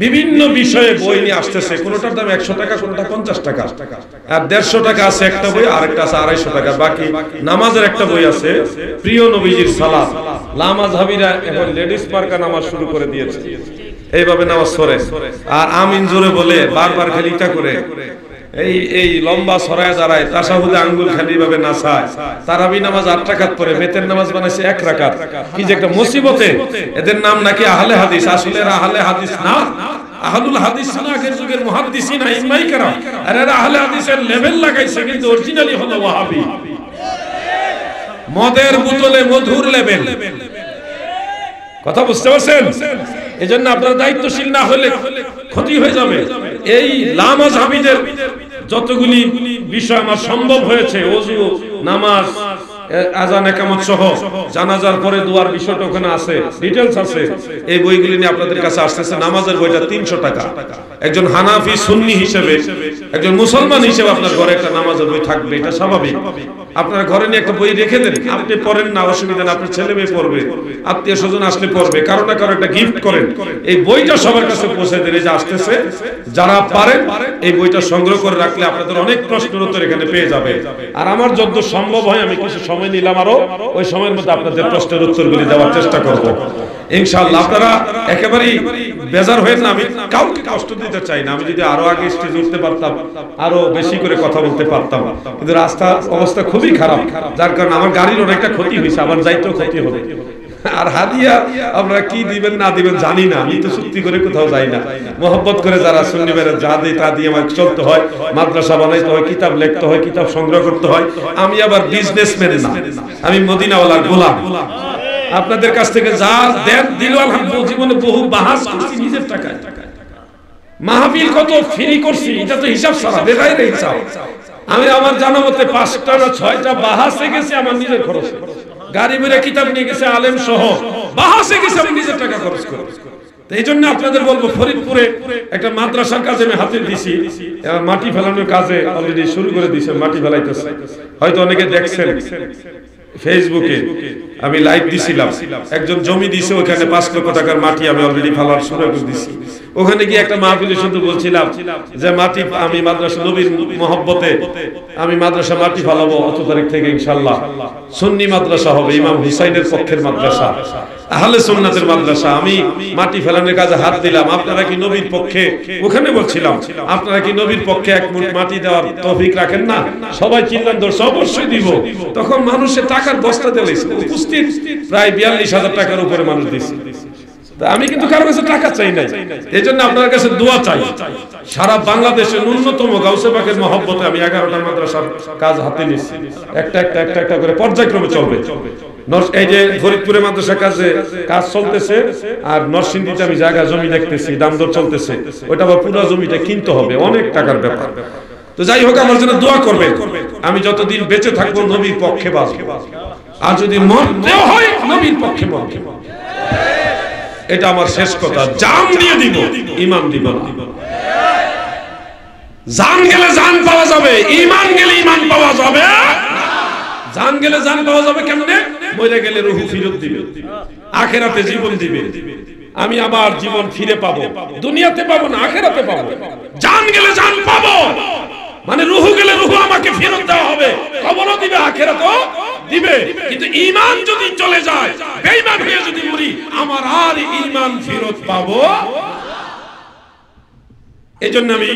বিভিন্ন বিষয়ে বই নিয়ে আসতেছে। কোনটার দাম 100 টাকা, কোনটা 50 টাকা, আর 150 টাকা আছে একটা বই, আর একটা আছে 250 টাকা। বাকি নামাজের একটা বই আছে, প্রিয় নবীজির সালাত। লামাযহাবীরা এখন লেডিস মার্কা নামাজ শুরু করে দিয়েছে, এইভাবে নামাজ পড়ে আর আমিন জোরে বলে বারবার খালি ইটা করে এই লম্বা সরায় দাঁড়ায়, তাশাহুদে আঙ্গুল খালি ভাবে নাচায়। তারাবি নামাজ 8 রাকাত পড়ে, বেতের নামাজ বানাইছে 1 রাকাত। কি যে একটা মুসিবতে। এদের নাম নাকি আহলে হাদিস, আসলে এরা আহলে হাদিস না, আহলুল হাদিস না, আগের যুগের মুহাদ্দিসিন ইমাই কেরাম। আর এরা আহলে হাদিসের লেভেল লাগাইছে, কিন্তু অরিজিনালি হলো ওয়াহাবি। মদের বোতলে মধুর লেভেল। কথা বুঝতে পারছেন? এজন্য আপনারা দায়িত্বশীল না হলে ক্ষতি হয়ে যাবে। এই লামাযহাবীদের যতগুলি বিষয় আমার সম্ভব হয়েছে, ওযু, নামাজ, আযান, ইকামত সহ জানাজার পরে দোয়ার বিষয়টা ওখানে আছে, ডিটেইলস আছে। এই বইগুলি নিয়ে আপনাদের কাছে আসতেছে। নামাজের বইটা 300 টাকা। একজন হানাফি সুন্নি হিসেবে, একজন মুসলমান হিসেবে আপনার ঘরে একটা নামাজের বই থাকবে, এটা স্বাভাবিক। আপনার ঘরে নিয়ে একটা বই রেখে দেন, আপনি পড়েন না, অসুবিধা না, আপনার ছেলে মেয়ে পড়বে, আত্মীয় স্বজন আসলে পড়বে, কারো না কারো একটা গিফট করেন। এই বইটা সবার কাছে পৌঁছে দেন। এই যে আসতেছে, যারা পারেন এই বইটা সংগ্রহ করে রাখলে আপনাদের অনেক প্রশ্নের উত্তর এখানে পেয়ে যাবে। আর আমার যত সম্ভব হয় আমি কিছু সময় নিলাম, আরো ওই সময়ের মধ্যে আপনাদের প্রশ্নের উত্তরগুলি দেওয়ার চেষ্টা করব ইনশাআল্লাহ। আপনারা একেবারেই বেজার হয়ে না, আমি কাউকে কষ্ট দিতে চাই না। আমি যদি আরো আগে স্টেজে উঠতে পারতাম, আরো বেশি করে কথা বলতে পারতাম, কিন্তু রাস্তার অবস্থা খুবই খারাপ, যার কারণে আমার গাড়ির অনেকটা ক্ষতি হয়েছে, আমার যাইতেও ক্ষতি হবে। আর হাদিয়া আপনারা কি দিবেন না দিবেন জানি না, আমি তো সত্যি করে কোথাও যাই না। মোহব্বত করে যারা সুন্নি ভাইরা যা দেয় তা দিয়ে আমার চলতে হয়, মাদ্রাসা বানাইতে হয়, কিতাব লিখতে হয়, কিতাব সংগ্রহ করতে হয়। আমি আবার বিজনেসম্যান না, আমি মদিনাওয়ালার গোলাম। আপনাদের কাছ থেকে যা দেন দিল আলহামদুলিল্লাহ। জীবনে বহু বাহাস করছি নিজের টাকায়, মাহফিল কত ফ্রি করছি, এটা তো হিসাব ছাড়া, বেগাইরে হিসাব। আমি আমার জানা মতে 5টা না 6টা বাহাসে গেছি আমার নিজের খরচে। গাড়ি বেড়ে কিতাব নিয়ে গেছে আলেম সহ, বাহাসে গেছে আমি নিজের টাকা খরচ করে। এই জন্য আপনাদের বলবো, ফরিদপুরে একটা মাদ্রাসার কাজে আমি হাতে দিছি, মাটি ফেলানোর কাজে অলরেডি শুরু করে দিয়েছে, মাটি ফেলাইতেছে। হয়তো অনেকে দেখছেন ফেসবুকে, আমি লাইভ দিছিলাম। একজন জমি দিছে, ওখানে 5 লক্ষ টাকার মাটি আমি অলরেডি ফেলার শুরু করে দিছি। ওখানে গিয়ে একটা মাহফিলে শুধু বলছিলাম যে মাটি আমি মাদ্রাসা নবীর মহব্বতে আমি মাদ্রাসা মাটি ফেলাবো অত তারিখ থেকে ইনশাআল্লাহ। সুন্নি মাদ্রাসা হবে, ইমাম হুসাইনের পক্ষের মাদ্রাসা, আহলে সুন্নাতের মাদ্রাসা। আমি মাটি ফেলানোর কাজে হাত দিলাম। আপনারা কি নবীর পক্ষে, ওখানে বলছিলাম, আপনারা কি নবীর পক্ষে এক মুঠ মাটি দেওয়ার তৌফিক রাখেন না? সবাই চিল্লান ধরছে, অবশ্যই দিব। তখন মানুষের টাকার বস্তা দিয়েছে, উপস্থিত প্রায় 42,000 টাকার উপরে মানুষ দিয়েছে। আমি কিন্তু কারো কাছে টাকা চাই নাই, এই জন্য আপনার কাছে দোয়া চাই। সারা বাংলাদেশে ন্যূনতম গাউসে পাকের মহব্বতে আমি 11টা মাদ্রাসার কাজ হাতে নিচ্ছি। একটা করে পর্যায়ক্রমে চলবে। এই যে ফরিদপুরে মাদ্রাসা কাজ চলতেছে, আর নরসিংদীতে আমি জায়গা জমি দেখতেছি, দাম দর চলতেছে। ওইটা আবার পুরো জমিটা কিনতে হবে, অনেক টাকার ব্যাপার। তো যাই হোক, আমার জন্য দোয়া করবেন। আমি যতদিন বেঁচে থাকবো নবীর পক্ষে বাঁচবো, আর যদি মরতেও হয় নবীর পক্ষে মরবো। এটা আমার শেষ কথা। জান দিয়ে দিব, ঈমান দিব না। জান গেলে জান পাওয়া যাবে, ঈমান গেলে ঈমান পাওয়া যাবে। জান গেলে জান পাওয়া যাবে কেমনে? মরে গেলে রূহ ফেরত দিবে, আখিরাতে জীবন দিবে। আমি আবার জীবন ফিরে পাবো, দুনিয়াতে পাবো না, আখিরাতে পাবো। জান গেলে জান পাবো মানে রূহ গেলে রূহ আমাকে ফেরত দেওয়া হবে, কবরও দিবে, আখিরাতও দিবে। কিন্তু ঈমান যদি চলে যায়, বেঈমান হয়ে যদি মরি, আমার আর ঈমান ফেরত পাবো। এইজন্য আমি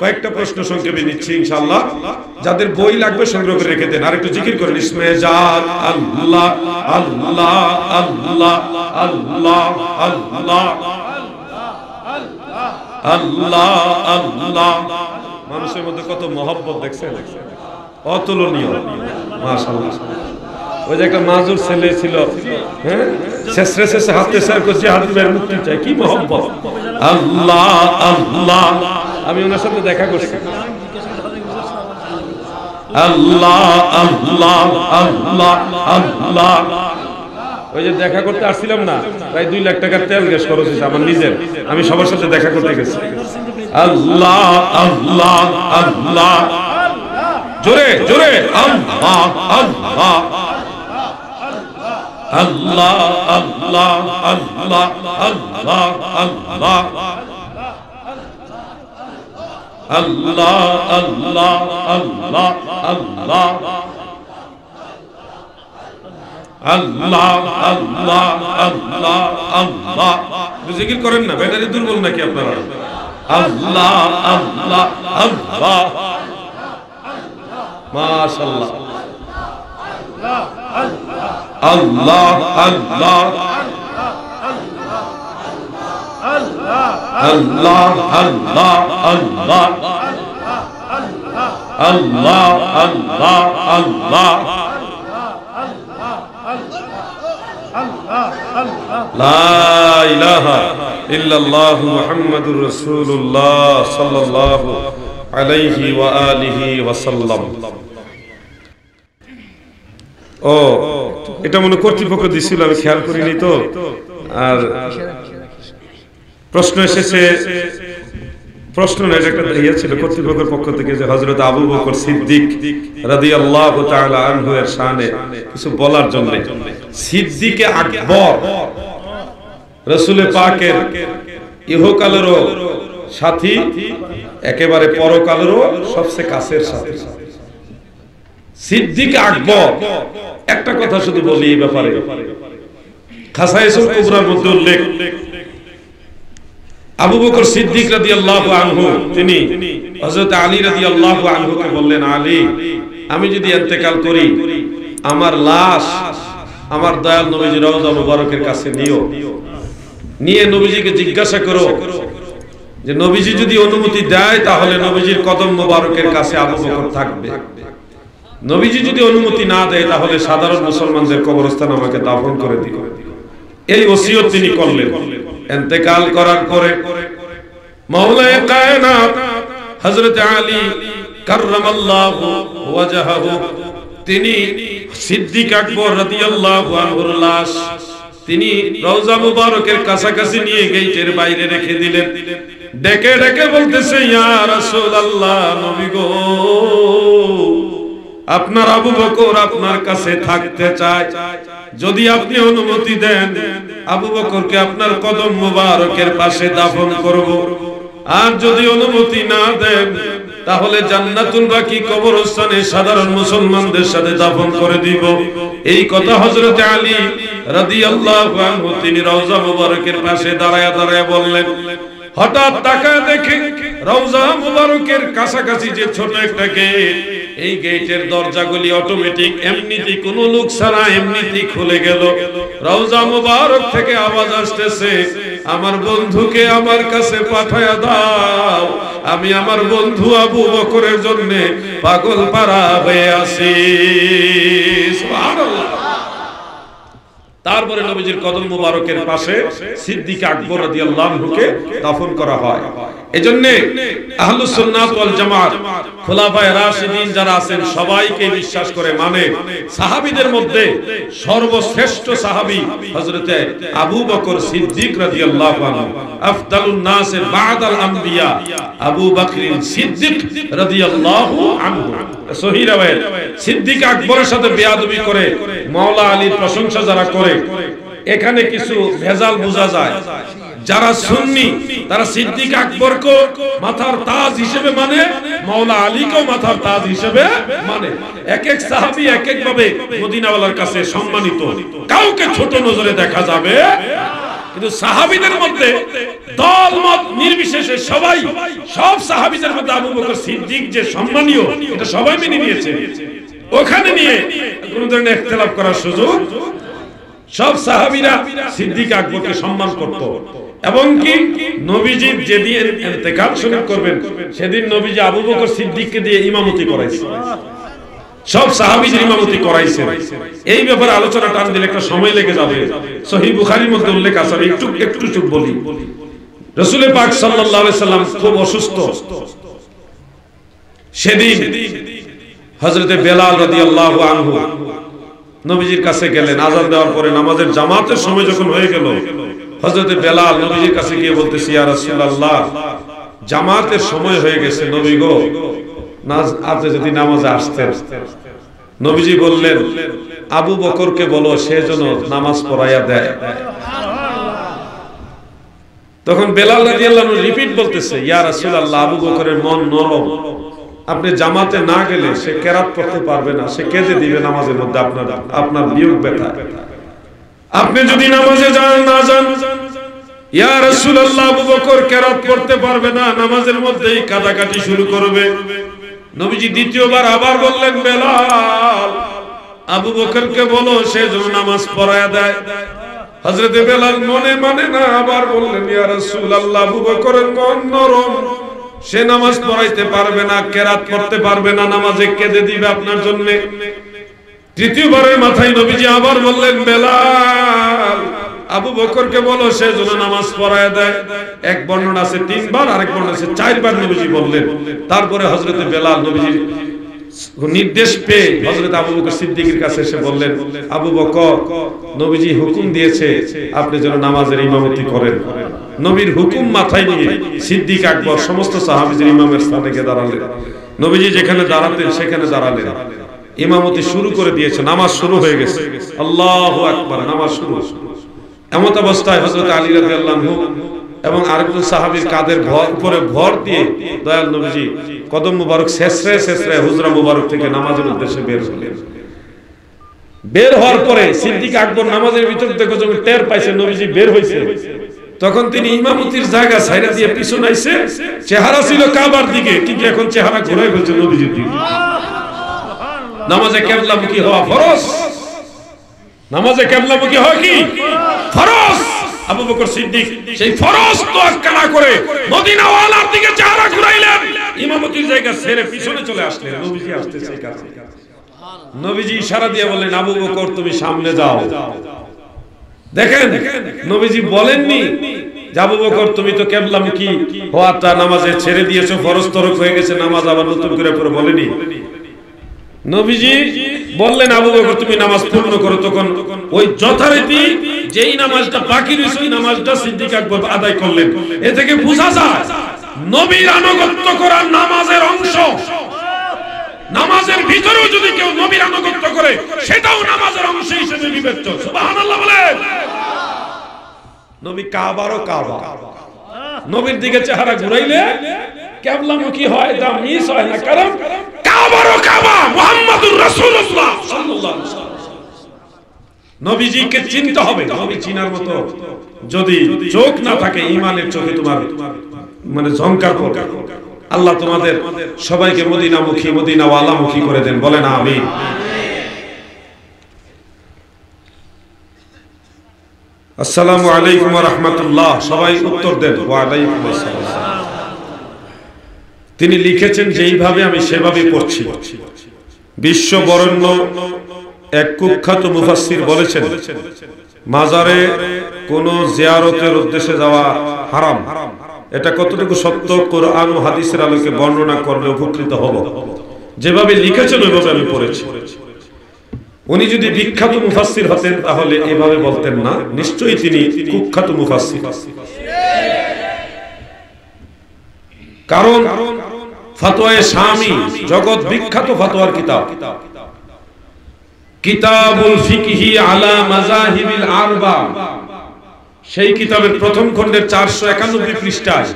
কয়েকটা প্রশ্ন সংক্ষেপে নিচ্ছি ইনশাআল্লাহ। যাদের বই লাগবে সংগ্রহ করে রেখে দেন। আর একটু জিকির করেন, ইসমে জাত আল্লাহ আল্লাহ আল্লাহ আল্লাহ আল্লাহ আল্লাহ আল্লাহ। মানুষের মধ্যে কত মহব্বত দেখছেন, অতুলনীয়, মাশাআল্লাহ। ওই যে একটা মাজুর ছেলে ছিল, হ্যাঁ, শেষে শেষে হাতে স্যার করছে, হাতে বের মুক্তি চাই, কি মহব্বত। আল্লাহ আল্লাহ। আমি ওনার সাথে দেখা করছি। আল্লাহ আল্লাহ আল্লাহ আল্লাহ। ওই যে দেখা করতে আসছিলাম না, প্রায় 2 লাখ টাকার তেল গ্যাস খরচ হয়েছে আমার নিজের। আমি সবার সাথে দেখা করতে গেছি। আল্লাহ আল্লাহ আল্লাহ। জোরে জোরে আল্লাহ আল্লাহ আল্লাহ আল্লাহ আল্লাহ আল্লাহ আল্লাহ আল্লাহ আল্লাহ আল্লাহ আল্লাহ আল্লাহ আল্লাহ আল্লাহ আল্লাহ। জিকির করেন না, ব্যাটারি দুর্বল নাকি আপনারা? আল্লাহ আল্লাহ আল্লাহ, মাশাআল্লাহ। আল্লাহ আল্লাহ আল্লাহ আল্লাহ আল্লাহ আল্লাহ আল্লাহ আল্লাহ। লা ইলাহা ইল্লাল্লাহু মুহাম্মাদুর রাসূলুল্লাহ সাল্লাল্লাহু আলাইহি ওয়া আলিহি ওয়া সাল্লাম। ও, এটা মনে কর্তৃপক্ষ দিছিল, আমি খেয়াল করিনি তো। আর প্রশ্ন এসেছে, প্রশ্ন না, এটা একটা ইয়ে ছিল কর্তৃপক্ষের পক্ষ থেকে, যে হযরত আবু বকর সিদ্দিক রাদিয়াল্লাহু তাআলা আনহু এর শানে কিছু বলার জন্য। সিদ্দিকে আকবর রাসূল পাকের ইহকালেরও সাথী, একেবারে পরকালেরও সবচেয়ে কাছের সাথী। সিদ্দিক আকবর, একটা কথা শুধু বলি এই ব্যাপারে, খাসায়েসুল কুবরার মধ্যে উল্লেখ, আবু বকর সিদ্দিক রাদিয়াল্লাহু আনহু তিনি হযরত আলী রাদিয়াল্লাহু আনহুকে বললেন, আলী, আমি যদি ইন্তেকাল করি, আমার লাশ আমার দয়াল নবীজি রওজা মুবারকের কাছে নিও, নিয়ে নবীজিকে জিজ্ঞাসা করো যে নবীজি যদি অনুমতি দেয় তাহলে নবীজির কদম মুবারকের কাছে আবু বকর থাকবে। নবীজি যদি অনুমতি না দেয় তাহলে সাধারণ মুসলমানদের কবরস্থান আমাকে দাফন করে দিও। এই ওসিয়ত তিনি করলেন। ইন্তেকাল করার পরে মাওলায়ে কায়নাত হযরত আলী কাররামাল্লাহু ওয়াজহাহু তিনি সিদ্দিক আকবর রাদিয়াল্লাহু আনহুর লাশ তিনি রওজা মুবারকের কাছাকাছি নিয়ে গেটের বাইরে রেখে দিলেন। ডেকে ডেকে বলতেছে, ইয়া রাসূলুল্লাহ, নবী গো, আপনার আবু বকর আপনার কাছে থাকতে চায়, যদি আপনি অনুমতি দেন আবু বকরকে আপনার কদম মুবারকের পাশে দাফন করব, আর যদি অনুমতি না দেন তাহলে জান্নাতুল বাকি কবরস্থানে সাধারণ মুসলমানদের সাথে দাফন করে দিব। এই কথা হযরত আলী রাদিয়াল্লাহু আনহু তিনি রওজা মুবারকের পাশে দাঁড়ায়া দাঁড়ায়া বললেন। হঠাৎ তাকায় দেখে রওজা মুবারকের কাছাকাছি যে ছোট একটা গেট, এই গেটের দরজাগুলি অটোমেটিক, এমনিতেই কোনো লোক ছাড়া এমনিতেই খুলে গেল। রওজা মুবারক থেকে আওয়াজ আসতেছে, আমার বন্ধুকে আমার কাছে পাঠায়া দাও, আমি আমার বন্ধু আবু বকরের জন্য পাগল পারা হয়ে আছি। সুবহানাল্লাহ। তারপরে নবীজির কদম মুবারকের পাশে সিদ্দিক আকবর রাদিয়াল্লাহু আনহুকে দাফন করা হয়। এজন্য আহলুস সুন্নাত ওয়াল জামাত খোলাফায়ে রাশিদিন যারা আছেন সবাইকে বিশ্বাস করে মানে সাহাবীদের মধ্যে সর্বশ্রেষ্ঠ সাহাবী হযরতে আবু বকর সিদ্দিক রাদিয়াল্লাহু আনহু, আফদালুন নাস বা'দাল আম্বিয়া আবু বকর সিদ্দিক রাদিয়াল্লাহু আনহু। সহিহ রাওয়ায়াত। সিদ্দিক আকবরের সাথে বেয়াদবি করে মাওলা আলীর প্রশংসা যারা করে, এখানে কিছু ভেজাল বোঝা যায়। যারা সুন্নি তারা সিদ্দিক আকবরকে মাথার তাজ হিসেবে মানে, মাওলা আলীকেও মাথার তাজ হিসেবে মানে। এক এক সাহাবী এক এক ভাবে মদিনাওয়ালার কাছে সম্মানিত, কাউকে ছোট নজরে দেখা যাবে। কিন্তু সাহাবীদের মধ্যে দল মত নির্বিশেষে সবাই, সব সাহাবীদের মধ্যে আবু বকর সিদ্দিক যে সম্মানীয় এটা সবাই মেনে নিয়েছে। ওখানে নিয়ে কোন ধরনের ইখতিলাফ করার সুযোগ, সব সাহাবীরা সিদ্দিক আকবরকে সম্মান করত। এবং কি নবীজি যেদিন ইন্তেকাল শরীফ করবেন সেদিন নবীজি আবু বকর সিদ্দিককে দিয়ে ইমামতি করাইছে, সব সাহাবীদের ইমামতি করাইছে। এই ব্যাপারে আলোচনা টান দিলে একটা সময় লেগে যাবে। সহিহ বুখারীর মধ্যে উল্লেখ আছে, আমি একটু বলি। রাসূল পাক সাল্লাল্লাহু আলাইহি সাল্লাম খুব অসুস্থ। সেদিন হযরতে বেলাল রাদিয়াল্লাহু আনহু নবীজির কাছে গেলেন। আযান দেওয়ার পরে নামাজের জামাতের সময় যখন হয়ে গেল, হযরতে বেলাল নবীজির কাছে গিয়ে বলতেছে, ইয়া রাসূলুল্লাহ, জামাতের সময় হয়ে গেছে, নবী গো আপনি যদি নামাজে আসতেন। নবীজি বললেন, আবু বকরকে বলো সে যেন নামাজ পড়াইয়া দেয়। তখন বেলাল রাদিয়াল্লাহু আনহু রিপিট বলতেছে, ইয়া রাসূলুল্লাহ, আবু বকরের মন নরম, আপনি জামাতে না গেলে সে কেরাত পড়তে পারবে না, সে কেঁদে দিবে নামাজের মধ্যে আপনার বিয়োগ ব্যথা। আপনি যদি নামাজে না যান, ইয়া রাসূলুল্লাহ, আবু বকর কেরাত পড়তে পারবে না, নামাজের মধ্যেই কাটাকাটি শুরু করবে। নবীজি দ্বিতীয়বার আবার বললেন, বেলাল, আবু বকরকে বলো সে যেন নামাজ পড়ায়া দেয়। হযরতে বেলাল মনে মানে না, আবার বললেন, ইয়া রাসূলুল্লাহ, আবু বকরের মন নরম, সে নামাজ পড়াইতে পারবে না, কেরাত পড়তে পারবে না, নামাজে কেঁদে দিবে আপনার জন্য। তৃতীয়বারের মাথায় নবীজি আবার বললেন, বেলাল, আবু বকরকে বলো সে যেন নামাজ পড়ায় দেয়। এক বর্ণনা আছে 3 বার, আরেক বর্ণনা আছে 4 বার নবীজি বললেন। তারপরে হযরতে বেলাল নবীজির নির্দেশ পেয়ে হযরত আবু বকর সিদ্দিকের কাছে এসে বললেন, আবু বকর, নবীজি হুকুম দিয়েছে আপনি যেন নামাজের ইমামতি করেন। নবীর হুকুম মাথায় নিয়ে সিদ্দিক আকবর সমস্ত সাহাবীদের ইমামের স্থানে গিয়ে দাঁড়ালেন। নবীজি যেখানে দাঁড়াতেন সেখানে দাঁড়ালেন, ইমামতি শুরু করে দিয়েছে, নামাজ শুরু হয়ে গেছে। আল্লাহু আকবার, নামাজ শুরু। এমত অবস্থায় হযরত আলী রাদিয়াল্লাহু আনহু এবং আরেকজন সাহাবীর কাঁধের উপরে ভর দিয়ে দয়াল নবীজি কদম মুবারক শেষরে হুজরা মুবারক থেকে নামাজের উদ্দেশ্যে বের হলেন। বের হওয়ার পরে সিদ্দিক আকবর নামাজের ভিতর থেকে যখন টের পাইছে নবীজি বের হইছে, তখন তিনি ইমামতির জায়গা ছাইরা দিয়ে পিছন আইছে। চেহারা ছিল কাবার দিকে, কিন্তু এখন চেহারা ঘুরাই ফেলছে নবীজির দিকে। নামাজে কিবলামুখী হওয়া ফরজ, নামাজে কিবলামুখী হওয়া কি ফরজ। আবু বকর সিদ্দিক সেই ফরজ তোয়াক্কা না করে মদিনাওয়ালার দিকে চেহারা ঘুরাইলেন, ইমামতির জায়গা ছেড়ে পিছনে চলে আসলেন। নবীজি আসতেছে কাছে, নবীজি ইশারা দিয়ে বললেন, আবু বকর তুমি সামনে যাও। দেখেন নবীজি বলেননি যে আবু বকর তুমি তো কিবলামুখী হওয়াটা নামাজে ছেড়ে দিয়েছো, ফরজ তরক হয়ে গেছে, নামাজ আবার নতুন করে পড়ো, বলেনি। নবীজি বললেন, আবু বকর তুমি নামাজ পূর্ণ করো। তখন ওই যথারীতি যেই নামাজটা বাকি রয়েছে ওই নামাজটা সিদ্দিক আকবর আদায় করলেন। এ থেকে বোঝা যায় নবীর আনুগত্য করা নামাজের অংশ। নামাজের ভিতরেও যদি কেউ নবীর আনুগত্য করে সেটাও নামাজের অংশ হিসেবে বিবেচ্য। সুবহানাল্লাহ বলেন। নবী কাবারও কাবা, নবীর দিকে চেহারা ঘুরাইলে কিবলামুখী হয়, তা মিস হয় না, কারণ কাবারও কাবা মুহাম্মাদুর রাসূলুল্লাহ সাল্লাল্লাহু আলাইহি ওয়াসাল্লাম। নবীজিকে চিনতে হবে। নবী চিনার মতো যদি চোখ না থাকে, ঈমানের চোখে তোমার মানে ঝংকার পড়ে। আল্লাহ তোমাদের সবাইকে মদিনামুখী, মদিনাওয়ালামুখী করে দেন, বলেন আমিন। আসসালামু আলাইকুম ওয়া রাহমাতুল্লাহ। সবাই উত্তর দেন, ওয়া আলাইকুম আসসালাম। তিনি লিখেছেন যেইভাবে আমি সেভাবেই পড়ছি। বিশ্ব বরেণ্য এক কুখ্যাত মুফাসসির বলেছেন, মাজারে কোনো জিয়ারতের উদ্দেশ্যে যাওয়া হারাম। এটা কতটুকু সত্য কোরআন ও হাদিসের আলোকে বর্ণনা করলে উপকৃত হব। যেভাবে লিখেছেন ওইভাবে আমি পড়েছি। উনি যদি বিখ্যাত মুফাসসির হতেন তাহলে এভাবে বলতেন না, নিশ্চয়ই তিনি কুখ্যাত মুফাসসির। কারণ ফতোয়ায়ে শামী জগৎ বিখ্যাত ফতোয়ার কিতাব, কিতাবুল ফিকহি আলা মাযাহিবিল আরবা, সেই কিতাবের প্রথম খণ্ডের 491 পৃষ্ঠায়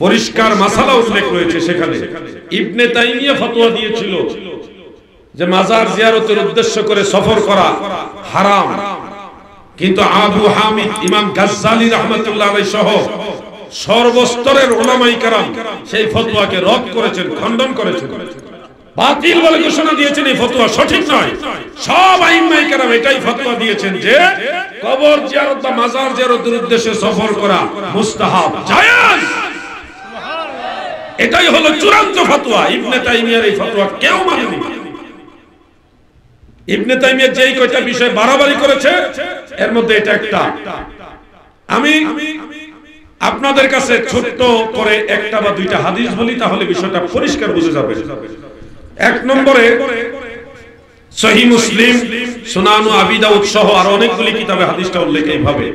পরিষ্কার মাসালা উল্লেখ রয়েছে। সেখানে ইবনে তাইমিয়া ফতোয়া দিয়েছিল যে মাজার জিয়ারতের উদ্দেশ্য করে সফর করা হারাম, কিন্তু আবু হামিদ ইমাম গাজ্জালি রাহমাতুল্লাহ আলাইহি সহ সর্বস্তরের উলামায়ে কেরাম সেই ফতোয়াকে রদ করেছেন, খণ্ডন করেছেন, বাতিল বলে ঘোষণা দিয়েছেন। এই ফতোয়া সঠিক নয়। সব আইম্মায়ে কেরাম এটাই ফতোয়া দিয়েছেন যে কবর জিয়ারত বা মাজার জিয়ারতের উদ্দেশ্যে সফর করা মুস্তাহাব, জায়েজ। এটাই হলো চূড়ান্ত ফতোয়া। ইবনে তাইমিয়ার এই ফতোয়া কেউ মানেনি। ইবনে তাইমিয়া যেই কয়টা বিষয় বাড়াবাড়ি করেছে এর মধ্যে এটা একটা। আমি আপনাদের কাছে ছোট্ট করে একটা বা দুইটা হাদিস বলি, তাহলে বিষয়টা পরিষ্কার বুঝে যাবে। এক নম্বরে সহিহ মুসলিম, সুনান আবি দাউদ সহ আর অনেকগুলি কিতাবে হাদিসটা উল্লেখ এইভাবে।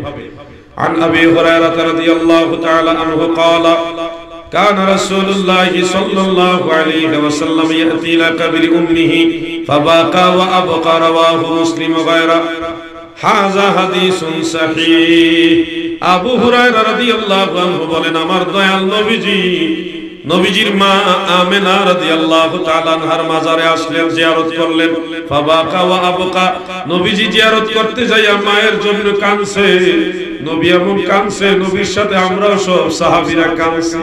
আন আবি হুরায়রা রাদিয়াল্লাহু তাআলা আনহু قال كان رسول الله صلى الله عليه وسلم يأتي إلى قبر أمه فبكى وأبكى رواه مسلم وغيره هذا حديث صحيح। আবু হুরায়রা রাদিয়াল্লাহু আনহু বলেন, আমার দয়াল নবীজির মা আমেনা রাদিয়াল্লাহু তাআলা আনহার মাজারে আসলেন, জিয়ারত করলেন। ফাবাকা ওয়া আবকা, নবীজি জিয়ারত করতে যাইয়া মায়ের জন্য কাঁদছে। নবী এমন কাঁদছে, নবীর সাথে আমরাও সব সাহাবীরা কাঁদছি।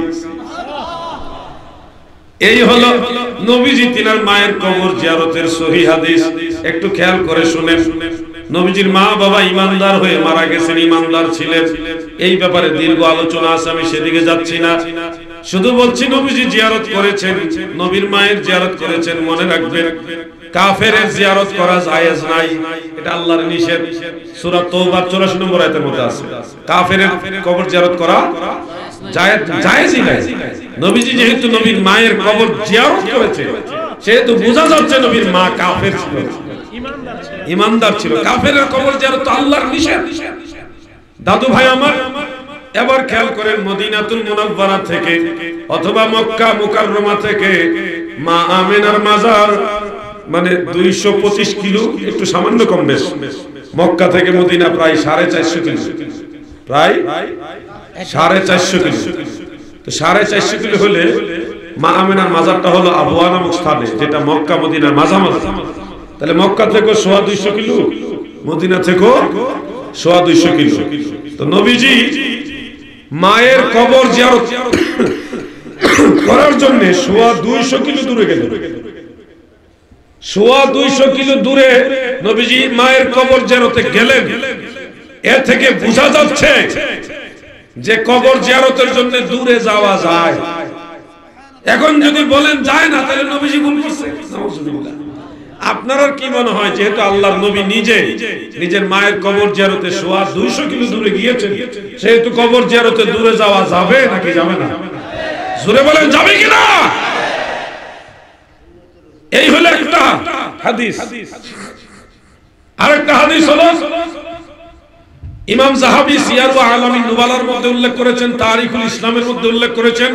এই হলো নবীজি তিনার মায়ের কবর জিয়ারতের সহিহ হাদিস। একটু খেয়াল করে শুনেন। নবীজির মা বাবা ইমানদার হয়ে মারা গেছেন, ইমানদার ছিলেন। এই ব্যাপারে দীর্ঘ আলোচনা আছে, আমি সেদিকে যাচ্ছি না। শুধু বলছি নবীজি জিয়ারত করেছেন, নবীর মায়ের জিয়ারত করেছেন। মনে রাখবেন, কাফেরের জিয়ারত করা জায়েজ নাই, এটা আল্লাহর নিষেধ। সূরা তাওবার 84 নম্বর আয়াতের মধ্যে আছে, কাফেরের কবর জিয়ারত করা জায়েজই নাই। নবীজি যেহেতু নবীর মায়ের কবর জিয়ারত করেছে, সেহেতু বোঝা যাচ্ছে নবীর মা কাফের ছিল, ইমানদার ছিল। কাফেরের কবর জিয়ারত তো আল্লাহর নিষেধ। দাদু ভাই আমার, এবার খেয়াল করেন, মদিনাতুল মুনাওয়ারা থেকে অথবা মক্কা মুকাররমা থেকে মা আমেনার মাজার মানে 225 কিলো, একটু সামান্য কম বেশ। মক্কা থেকে মদিনা প্রায় 450 কিলো, প্রায় 450 কিলো। তো 450 কিলো হলে মা আমেনার মাজারটা হলো আবওয়া নামক স্থানে, যেটা মক্কা মদিনার মাঝামাঝি। তাহলে মক্কা থেকে 250 কিলো, মদিনা থেকে 250 কিলো। তো নবীজি মায়ের কবর জিয়ারত করার জন্য 250 কিলো দূরে গেলেন। 250 কিলো দূরে নবীজি মায়ের কবর জিয়ারতে গেলেন। এ থেকে বোঝা যাচ্ছে যে কবর জিয়ারতের জন্য দূরে যাওয়া যায়। এখন যদি বলেন যায় না, তাহলে নবীজি ভুল করছে। নাউজুবিল্লাহ। আপনার কি মনে হয়, যেহেতু আল্লাহর নবী নিজে নিজের মায়ের কবর জিয়ারতে 250 কিলো দূরে গিয়েছেন, সেহেতু কবর জিয়ারতে দূরে যাওয়া যাবে নাকি যাবে না? জোরে বলেন, যাবে কিনা? এই হলো একটা হাদিস। আরেকটা হাদিস হলো ইমাম যাহাবী সিয়ার ওয়া আলামিন নুবালার মধ্যে উল্লেখ করেছেন, তারিখুল ইসলামের মধ্যে উল্লেখ করেছেন।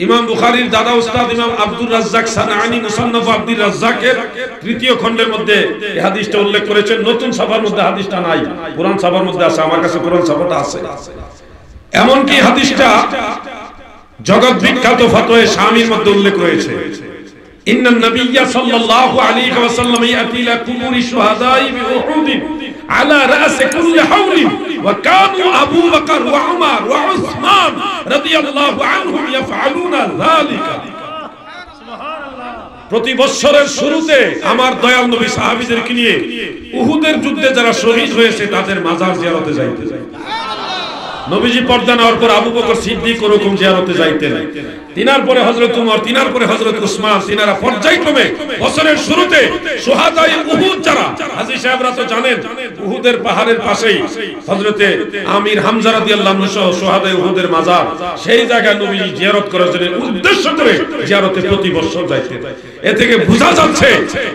ইমাম বুখারীর দাদা উস্তাদ ইমাম আব্দুর রাজ্জাক সানাআনী মুসান্নাফ আব্দুর রাজ্জাকের 3য় খণ্ডের মধ্যে এই হাদিসটা উল্লেখ করেছেন। নতুন ছাপার মধ্যে হাদিসটা নাই, পুরান ছাপার মধ্যে আছে। আমার কাছে পুরান ছাপাটা আছে। এমন কি হাদিসটা জগৎ বিখ্যাত ফতোয়া শামীর মধ্যে উল্লেখ রয়েছে। ইন্নান নাবিয়্যা সাল্লাল্লাহু আলাইহি ওয়াসাল্লাম ইয়াতি ইলা কুবুরি শুহাদাই বিউহুদ على رأس كل حول وكانوا أبو بكر وعمر وعثمان رضي الله عنهم يفعلون ذلك। প্রতি বছরের শুরুতে আমার দয়াল নবী সাহাবীদেরকে নিয়ে উহুদের যুদ্ধে যারা শহীদ হয়েছে তাদের মাজার জিয়ারতে যাইতে। নবীজি পর্দা নেওয়ার পর আবু বকর সিদ্দিক ওরকম জিয়ারতে যাইতেন, তিনার পরে হযরত ওমর, তিনার পরে হযরত উসমান, তিনারা পর্যায়ক্রমে বছরের শুরুতে শুহাদায়ে উহুদ যারা, হাজী সাহেবরা তো জানেন উহুদের পাহাড়ের পাশেই হযরতে আমির হামজা রাদিয়াল্লাহু আনহু সহ শুহাদায়ে উহুদের মাজার, সেই জায়গায় নবীজি জিয়ারত করার জন্য উদ্দেশ্য করে জিয়ারতে প্রতি বছর যাইতেন। এ থেকে বোঝা যাচ্ছে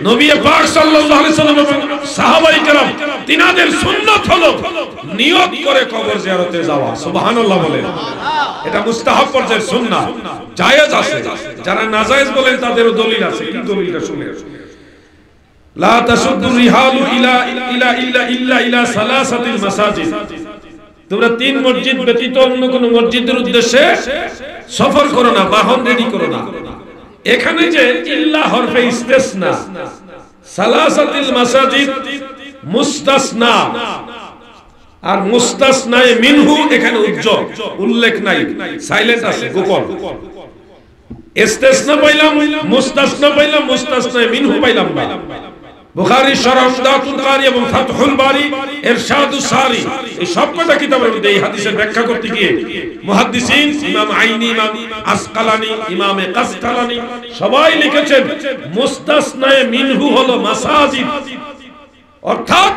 নবী পাক সাল্লাল্লাহু আলাইহি সাল্লাম এবং সাহাবায়ে কেরাম তিনাদের সুন্নাত হলো নিয়ত করে কবর জিয়ারতে যাওয়া। সুবহানাল্লাহ বলেন। এটা মুস্তাহাব পর্যায়ের সুন্নাহ, জায়েজ আছে। যারা নাজায়েজ বলেন তাদেরও দলিল আছে। কি দলিলটা শুনে? লা তাশুদ্দু রিহালু ইলা সালাসাতিল মাসাজিদ, তোমরা তিন মসজিদ ব্যতীত অন্য কোন মসজিদের উদ্দেশ্যে সফর করো না, বাহন রেডি করো না। এখানে যে ইল্লা হরফে ইস্তিসনা, সালাসাতিল মাসাজিদ মুস্তাসনা, আর মুস্তাসনায়ে মিনহু এখানে উজ্জ্বল উল্লেখ নাই, সাইলেন্ট আছে, গোপন। ইস্তিসনা পাইলাম, মুস্তাসনা পাইলাম, মুস্তাসনায়ে মিনহু পাইলাম না। বুখারী শরহ উমদাতুল কারি এবং ফাতহুল বারি, ইরশাদুস সারি, এই সবকটা কিতাবের মধ্যে এই হাদিসের ব্যাখ্যা করতে গিয়ে মুহাদ্দিসিন ইমাম আইনি, ইমাম আসকালানি, ইমামে কাসকালানি সবাই লিখেছেন মুস্তাসনায়ে মিনহু হলো মাসাজিদ। অর্থাৎ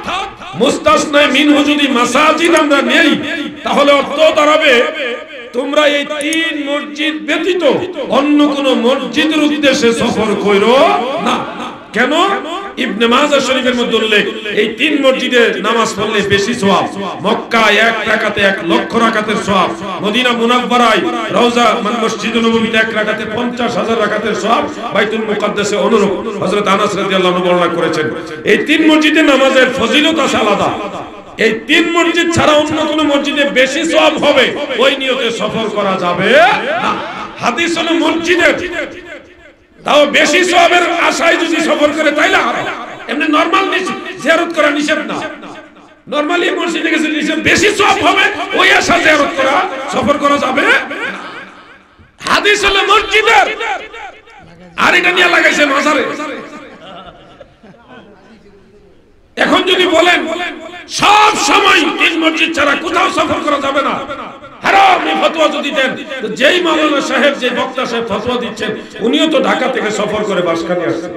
মুস্তাসনায়ে মিনহু যদি মাসাজিদ আমরা নেই, তাহলে অর্থ দাঁড়াবে তোমরা এই তিন মসজিদ ব্যতীত অন্য কোন মসজিদের উদ্দেশ্যে সফর করো না। কেন? ইবনে মাজাহ শরীফের মধ্যে উল্লেখ, এই তিন মসজিদে নামাজ পড়লে বেশি সওয়াব। মক্কায় 1 রাকাতে 1 লক্ষ রাকাতের সওয়াব, মদিনা মুনাওয়ারায় রওজা মসজিদুন নববীতে 1 রাকাতে 50,000 রাকাতের সওয়াব, বাইতুল মুকাদ্দাসে অনুরূপ। হযরত আনাস রাদিয়াল্লাহু আনহু বর্ণনা করেছেন এই তিন মসজিদে নামাজের ফজিলত আছে আলাদা। এই তিন মসজিদ ছাড়া অন্য কোন মসজিদে বেশি সওয়াব হবে, ওই নিয়তে সফর করা যাবে না। হাদিস হলো মসজিদের তাও বেশি সওয়াবের আশায় যদি সফর করে তাইলে হারাম। এমনি নরমাল জিয়ারত করা নিষেধ না। নরমালি মসজিদে গেছে নিষেধ, বেশি সওয়াব হবে ওই আশা জিয়ারত করা, সফর করা যাবে না। হাদিস হলো মসজিদের, আর এটা নিয়ে লাগাইছে মাজারে। এখন যদি বলেন সব সময় তিন মসজিদ ছাড়া কোথাও সফর করা যাবে না, হারাম, এই ফতোয়া যদি দেন, তো যেই মাওলানা সাহেব, যে বক্তা সাহেব ফতোয়া দিচ্ছেন, উনিও তো ঢাকা থেকে সফর করে বাসখালী আসছেন।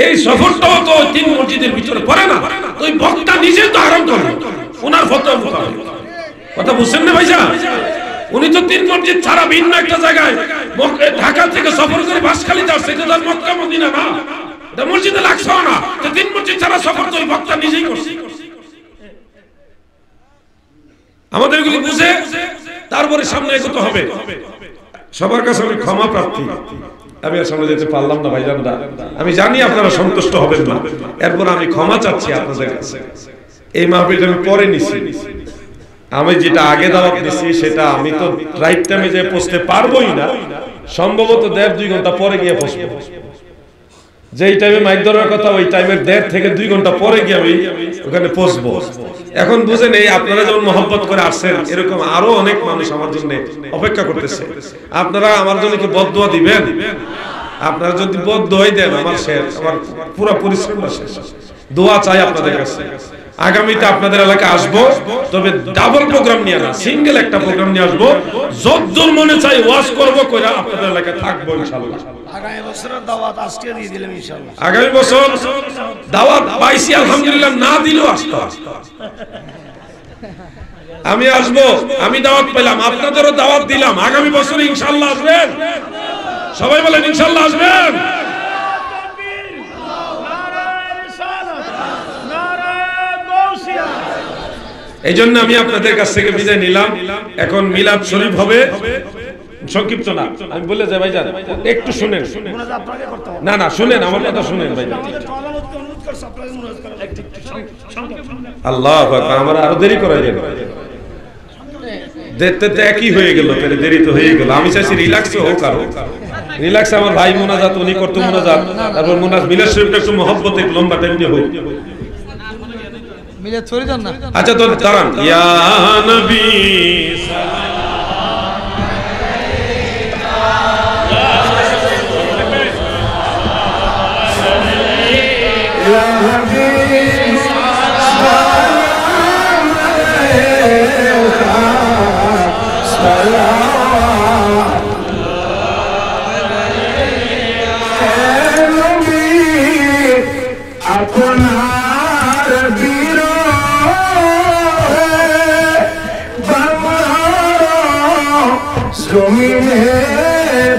এই সফরটাও তো তিন মসজিদের ভিতরে পড়ে না, ওই বক্তা নিজে তো হারাম করে ওনার ফতোয়া মোতাবেক। কথা বুঝছেন না ভাইজান? উনি তো তিন মসজিদ ছাড়া ভিন্ন একটা জায়গায় ঢাকা থেকে সফর করে বাসখালীতে আসছে, এটা তো মক্কা মদিনা না, এটা মসজিদে লাগছে না। তো তিন মসজিদ ছাড়া সফর তো ওই বক্তা নিজেই করছে। আমাদের এগুলি বুঝে তারপরে সামনে এগোতে হবে। সবার কাছে আমি ক্ষমা প্রার্থী, আমি আর সামনে যেতে পারলাম না ভাইজানরা, আমি জানি আপনারা সন্তুষ্ট হবেন না, এরপর আমি ক্ষমা চাচ্ছি আপনাদের কাছে। এই মাহফিলটা আমি পরে নিছি, আমি যেটা আগে দাওয়াত দিছি সেটা আমি তো রাইট টাইমে যে পৌঁছতে পারবোই না, সম্ভবত 1.5-2 ঘন্টা পরে গিয়ে পৌঁছবো। যেই টাইমে মাইক ধরার কথা ওই টাইমের 1.5 থেকে 2 ঘন্টা পরে গিয়ে আমি ওখানে পৌঁছবো। এখন বুঝেন, এই আপনারা যেমন মহব্বত করে আসছেন, এরকম আরো অনেক মানুষ আমার জন্য অপেক্ষা করতেছে। আপনারা আমার জন্য কি বদদোয়া দিবেন? আপনারা যদি বদদোয়াই দেন, আমার শেষ, আমার পুরো পরিশ্রম শেষ। দোয়া চাই আপনাদের কাছে। আগামীতে আপনাদের এলাকায় আসবো, তবে ডাবল প্রোগ্রাম নিয়ে না, সিঙ্গেল একটা প্রোগ্রাম নিয়ে আসবো। যতদূর মনে চাই ওয়াজ করবো, কইরা আপনাদের এলাকায় থাকবো ইনশাআল্লাহ। আগামী বছরের দাওয়াত আজকে দিয়ে দিলাম ইনশাআল্লাহ। আগামী বছর দাওয়াত পাইছি আলহামদুলিল্লাহ, না দিলেও আসতো। আমি আসবো, আমি দাওয়াত পেলাম, আপনাদেরও দাওয়াত দিলাম। আগামী বছর ইনশাআল্লাহ আসবেন, সবাই বলেন ইনশাআল্লাহ আসবেন। এই জন্য আমি আপনাদের কাছ থেকে বিদায় নিলাম। এখন মিলাদ শরীফ হবে, সংক্ষিপ্ত না, আমি বলে যাই ভাইজান, একটু শুনেন। না না শুনেন, আমার কথা শুনেন ভাইজান। আল্লাহু আকবার, আমার আরো দেরি করা যাবে, দেখতে তো একই হয়ে গেল, তাহলে দেরি তো হয়ে গেল। আমি চাইছি রিল্যাক্স হোক, আর রিল্যাক্স আমার ভাই মোনাজাত উনি করতো মোনাজাত, তারপর মিলাদ শরীফটা একটু মহব্বতে লম্বা টাইম দিয়ে হোক। মিলাদ ছড়ি দেন না। আচ্ছা তো দাঁড়ান। ইয়া নবী ইয়া নবী আপনার বিরহে বাংলার জমিনে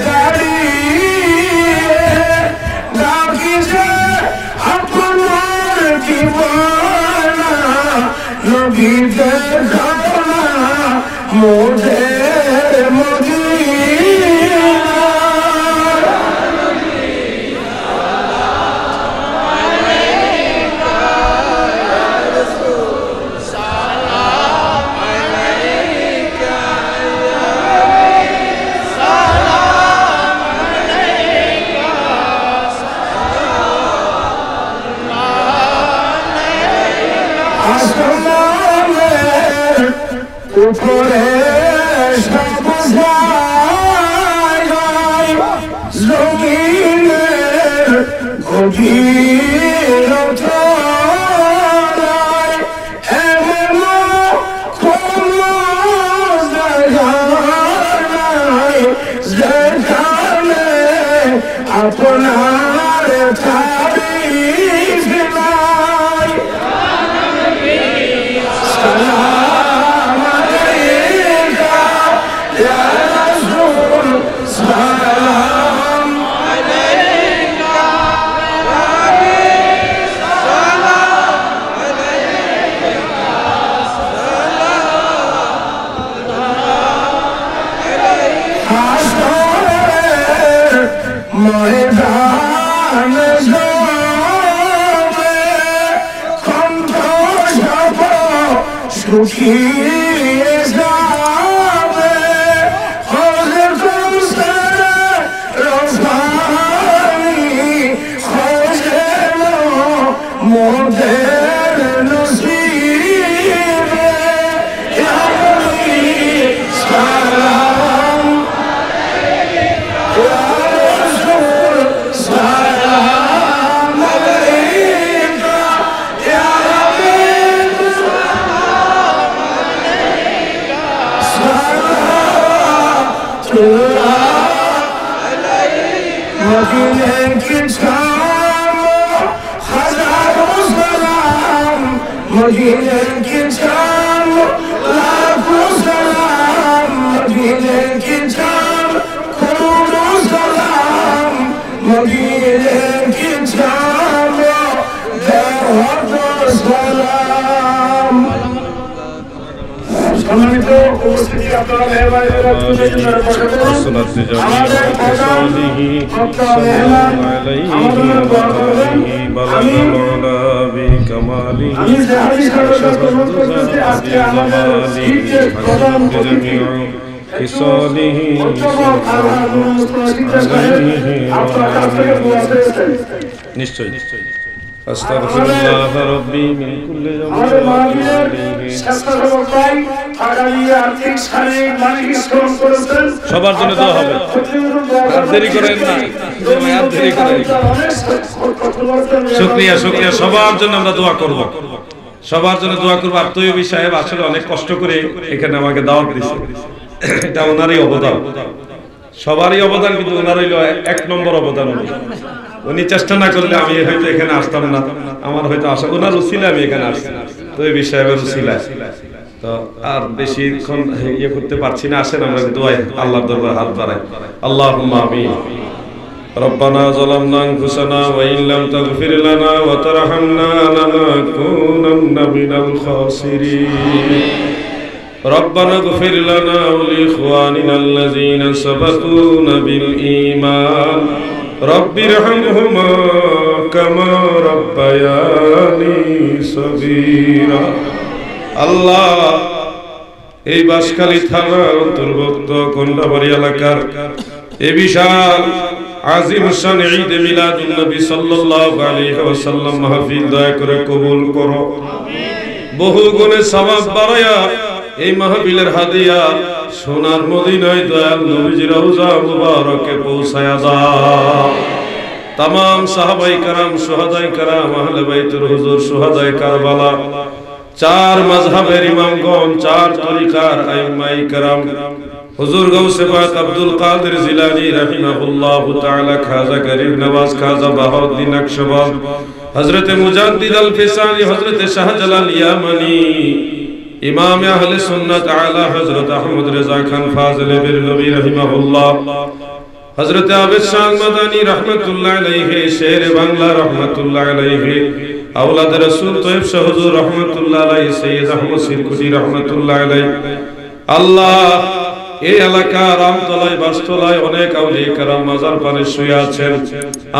দাঁড়িয়ে ডাকি যে আপনার দিওয়ানা নবীদের ঘটনা মোদের মদিনা আসমানের উপরে সব জায়গায় জমিনের গভীরতায় এমন কোনো জায়গা নাই যেখানে আপনার তারিফ নাই। সালাম আলাইকা ইয়া রাসূল সালাম আলাইকা ইয়া হাবিব সালাম আলাইকা সালাম হাসরের ময়দানে যাবে কণ্ঠ সব শুকিয়ে যাবে হযরত কৌসার রফানি খোঁজেন মোদের নসিবে ইয়া হাবিব সালাম ইয়া রাসূল সালাম আলাইকা ইয়া হাবিব মদিনে কি ছাম হাজারো সালাম মদিনে কি ছাম লাখো সালাম মদিনে কি ছাম করোড়ো সালাম মদিনে কি ছাম দেওয়াত সালাম। সম্মানিত উপস্থিতি আপনারা মেহরবানি করে তুলে ধরে বসে পড়ুন। আমাদের প্রধান বক্তা মেহমান আমাদের দোয়া করবেন। আমি যে হাদিস কথা গ্রহণ করতেছি আজকে আমাদের শীতের প্রধান অতিথি আপনার কাছ থেকে দোয়া চেয়েছেন। নিশ্চয়ই আস্তাগফিরুল্লাহ রাব্বি মিন কুল্লি আমাদের মাহফিলের স্বেচ্ছাসেবক ভাই আগামী আর্থিক শারীরিক মানসিক শ্রম করেছেন। সবার জন্য দোয়া হবে। আর দেরি করেন না, আর দেরি করেন। শুকরিয়া শুকরিয়া, সবার জন্য আমরা দোয়া করব, সবার জন্য দোয়া করব। আর তৈয়বী সাহেব আসলে অনেক কষ্ট করে এখানে আমাকে দাওয়াত দিয়েছে, এটা ওনারই অবদান, সবারই অবদান, কিন্তু ওনার হইল এক নম্বর অবদান। উনি চেষ্টা না করলে আমি হয়তো এখানে আসতাম না, আমার হয়তো আসা ওনার উসিলা আমি এখানে আসছি, তৈয়বী সাহেবের উসিলা। তো আর বেশিক্ষণ ইয়ে করতে পারছি না, আসেন আমরা দোয়ায় আল্লাহর দরবারে হাত বাড়াই। আল্লাহুম্মা আমিন। ربنا ظلمنا أنفسنا وإن لم تغفر لنا وترحمنا لنكونن من الخاسرين ربنا اغفر لنا ولإخواننا الذين سبقونا بالإيمان رب ارحمهما كما ربياني صغيرا الله এই বাঁশখালী থানার অন্তর্ভুক্ত কোন্ডাবাড়ি এলাকার এই বিশাল আজিম শান ঈদ মিলাদুন নবী সাল্লাল্লাহু আলাইহি ওয়াসাল্লাম মাহফিল দয়া করে কবুল করো, বহু গুণে সওয়াব বাড়ায়া এই মাহফিলের হাদিয়া সোনার মদিনায় দয়াল নবীজির রওজা মুবারকে পৌঁছায়া দাও। तमाम সাহাবায়ে کرام শুহাদায়ে کرام আহলে বাইতুল হুজুর শুহাদায়ে কারবালা, চার মাযহাবের ইমামগণ, চার তরিকার আইম্মায়ে کرام, হুজুর গাউসে পাক আব্দুল কাদের জিলানী রাহিমাহুল্লাহু তাআলা, খাজা গরিব নওয়াজ, খাজা বাহাউদ্দিন নকশবন্দ, হযরত মুজাদ্দিদ আল ফিসানি, হযরত শাহজালাল ইয়ামানি, ইমাম আহলে সুন্নাত আলা হযরত আহমদ রেজা খান ফাজিল বিরলভী রাহিমাহুল্লাহ, হযরত আবেদ শাহ মাদানী রাহমাতুল্লাহ আলাইহি, শের বাংলা রাহমাতুল্লাহ আলাইহি, আওলাদ রাসূল তৈয়ব শাহ হুজুর রাহমাতুল্লাহ আলাইহি, সৈয়দ আহমদ সিরকুটি রাহমাতুল্লাহ আলাইহি। আল্লাহ, এই এলাকার আমতলায় বাসতলায় অনেক আউলিয়া কেরাম মাজার পানে শুয়ে আছেন।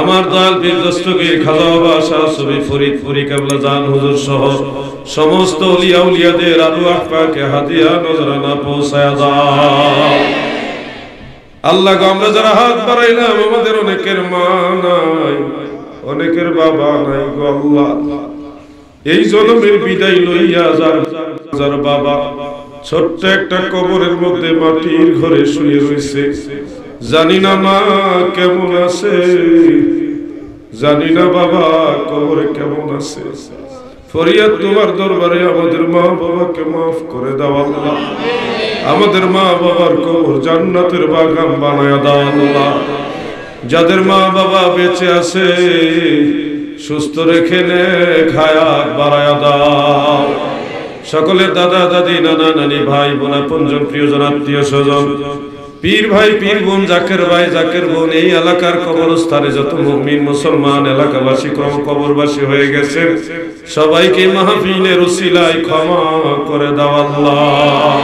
আমার দয়াল পীর দস্তগীর খাজা বাবা শাহ সুফি ফরিদপুরি কেবলা জান হুজুর সহ সমস্ত ওলিয়া উলিয়াদের আরওয়াহ পাকে হাদিয়া নজরানা পৌঁছায়া দাও। আল্লাহ গো, আমরা যারা হাত বাড়াইলাম আমাদের অনেকের মা নাই, অনেকের বাবা নাই গো আল্লাহ। এই জনমের বিদায় লইয়া যার বাবা ছোট্ট একটা কবরের মধ্যে মাটির ঘরে শুয়ে রয়েছে, জানি না মা কেমন আছে, জানি না বাবা কবরে কেমন আছে। ফরিয়াদ তোমার দরবারে, আমাদের মা বাবাকে মাফ করে দাও আল্লাহ। আমাদের মা বাবার কবর জান্নাতের বাগান বানায়া দাও আল্লাহ। যাদের মা বাবা বেঁচে আছে সুস্থ রেখে নেক হায়াত বাড়ায়া দাও। সকলের দাদা দাদি নানা নানি ভাই বোন আপনজন প্রিয়জন আত্মীয় স্বজন পীর ভাই পীর বোন জাকের ভাই জাকের বোন এই এলাকার কবরস্থানে যত মুমিন মুসলমান এলাকাবাসী কবরবাসী হয়ে গেছে সবাইকে মাহফিলের উসিলায় ক্ষমা করে দাও আল্লাহ।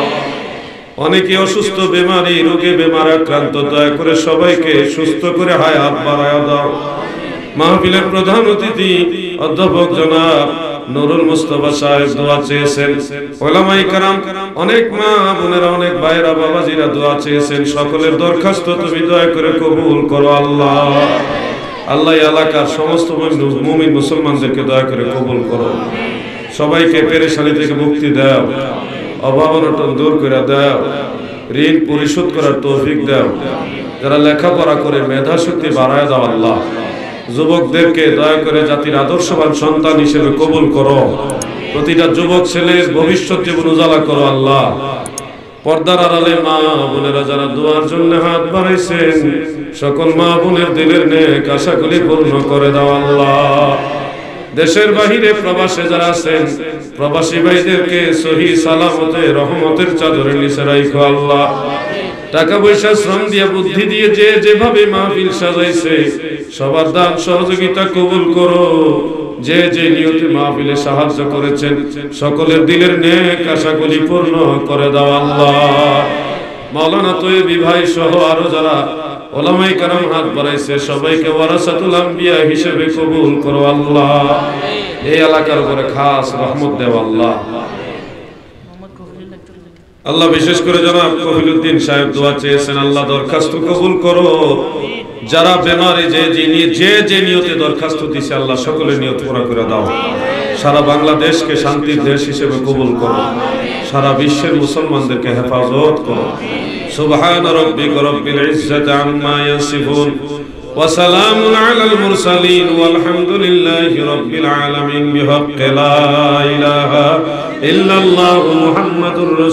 অনেকে অসুস্থ বেমারি রোগে বেমার আক্রান্ত, দয়া করে সবাইকে সুস্থ করে হায়াত বাড়ায়া দাও। মাহফিলের প্রধান অতিথি অধ্যাপক জনাব নুরুল মুস্তাফা সাহেব দোয়া চেয়েছেন, ওলামায়ে কেরাম অনেক মা বোনেরা অনেক ভাইরা বাবাজিরা দোয়া চেয়েছেন। সকলের দরখাস্ত তুমি দয়া করে কবুল করো আল্লাহ। আল্লাহ এলাকার সমস্ত মুমিন মুসলমানদেরকে দয়া করে কবুল করো। সবাইকে পেরেশানি থেকে মুক্তি দাও, অভাব অনটন দূর করে দাও, ঋণ পরিশোধ করার তৌফিক দাও। যারা লেখাপড়া করে মেধা শক্তি বাড়ায় দাও আল্লাহ। যুবকদেরকে দয়া করে জাতির আদর্শবান সন্তান হিসেবে কবুল করো। প্রতিটা যুবক ছেলের ভবিষ্যৎ জীবন উজালা করো আল্লাহ। পর্দার আড়ালে মা বোনেরা যারা দোয়ার জন্য হাত বাড়াইছেন সকল মা বোনের দিলের নেক আশাগুলি পূর্ণ করে দাও আল্লাহ। দেশের বাহিরে প্রবাসে যারা আছেন প্রবাসী ভাইদেরকে সহি সালামতে রহমতের চাদরের নিচে রাখো আল্লাহ। টাকা পয়সা শ্রম দিয়ে বুদ্ধি দিয়ে যে যেভাবে মাহফিল সাজাইছে সবার দান সহযোগিতা কবুল করো। যে যে নিয়তে মাহফিলে সাহায্য করেছেন সকলের দিলের নেক আশাগুলি পূর্ণ করে দাও আল্লাহ। মাওলানা তৈয়বী ভাই সহ আরো যারা ওলামায়ে কেরাম হাত বাড়াইছে সবাইকে ওয়ারাসাতুল আম্বিয়া হিসেবে কবুল করো আল্লাহ। এই এলাকার উপরে খাস রহমত দেও আল্লাহ। আল্লাহ বিশেষ করে জনাব কফিলউদ্দিন সাহেব দোয়া চেয়েছেন, আল্লাহ দরখাস্ত কবুল করো। যারা বেমারে যে নিয়তে দরখাস্ত দিছে আল্লাহ সকলের নিয়ত পুরা করে দাও। সারা বাংলাদেশকে শান্তির দেশ হিসেবে কবুল করো। সারা বিশ্বের মুসলমানদেরকে হেফাজত করো। সুবহান রাব্বিকা রাব্বিল ইজ্জাতি আম্মা ইয়াসিফুন ওয়া সালামুন আলাল মুরসালিন ওয়ালহামদুলিল্লাহি রাব্বিল আলামিন বিহাক্কি লা ইলাহা ইল্লাল্লাহু মুহাম্মাদুর রাসূল।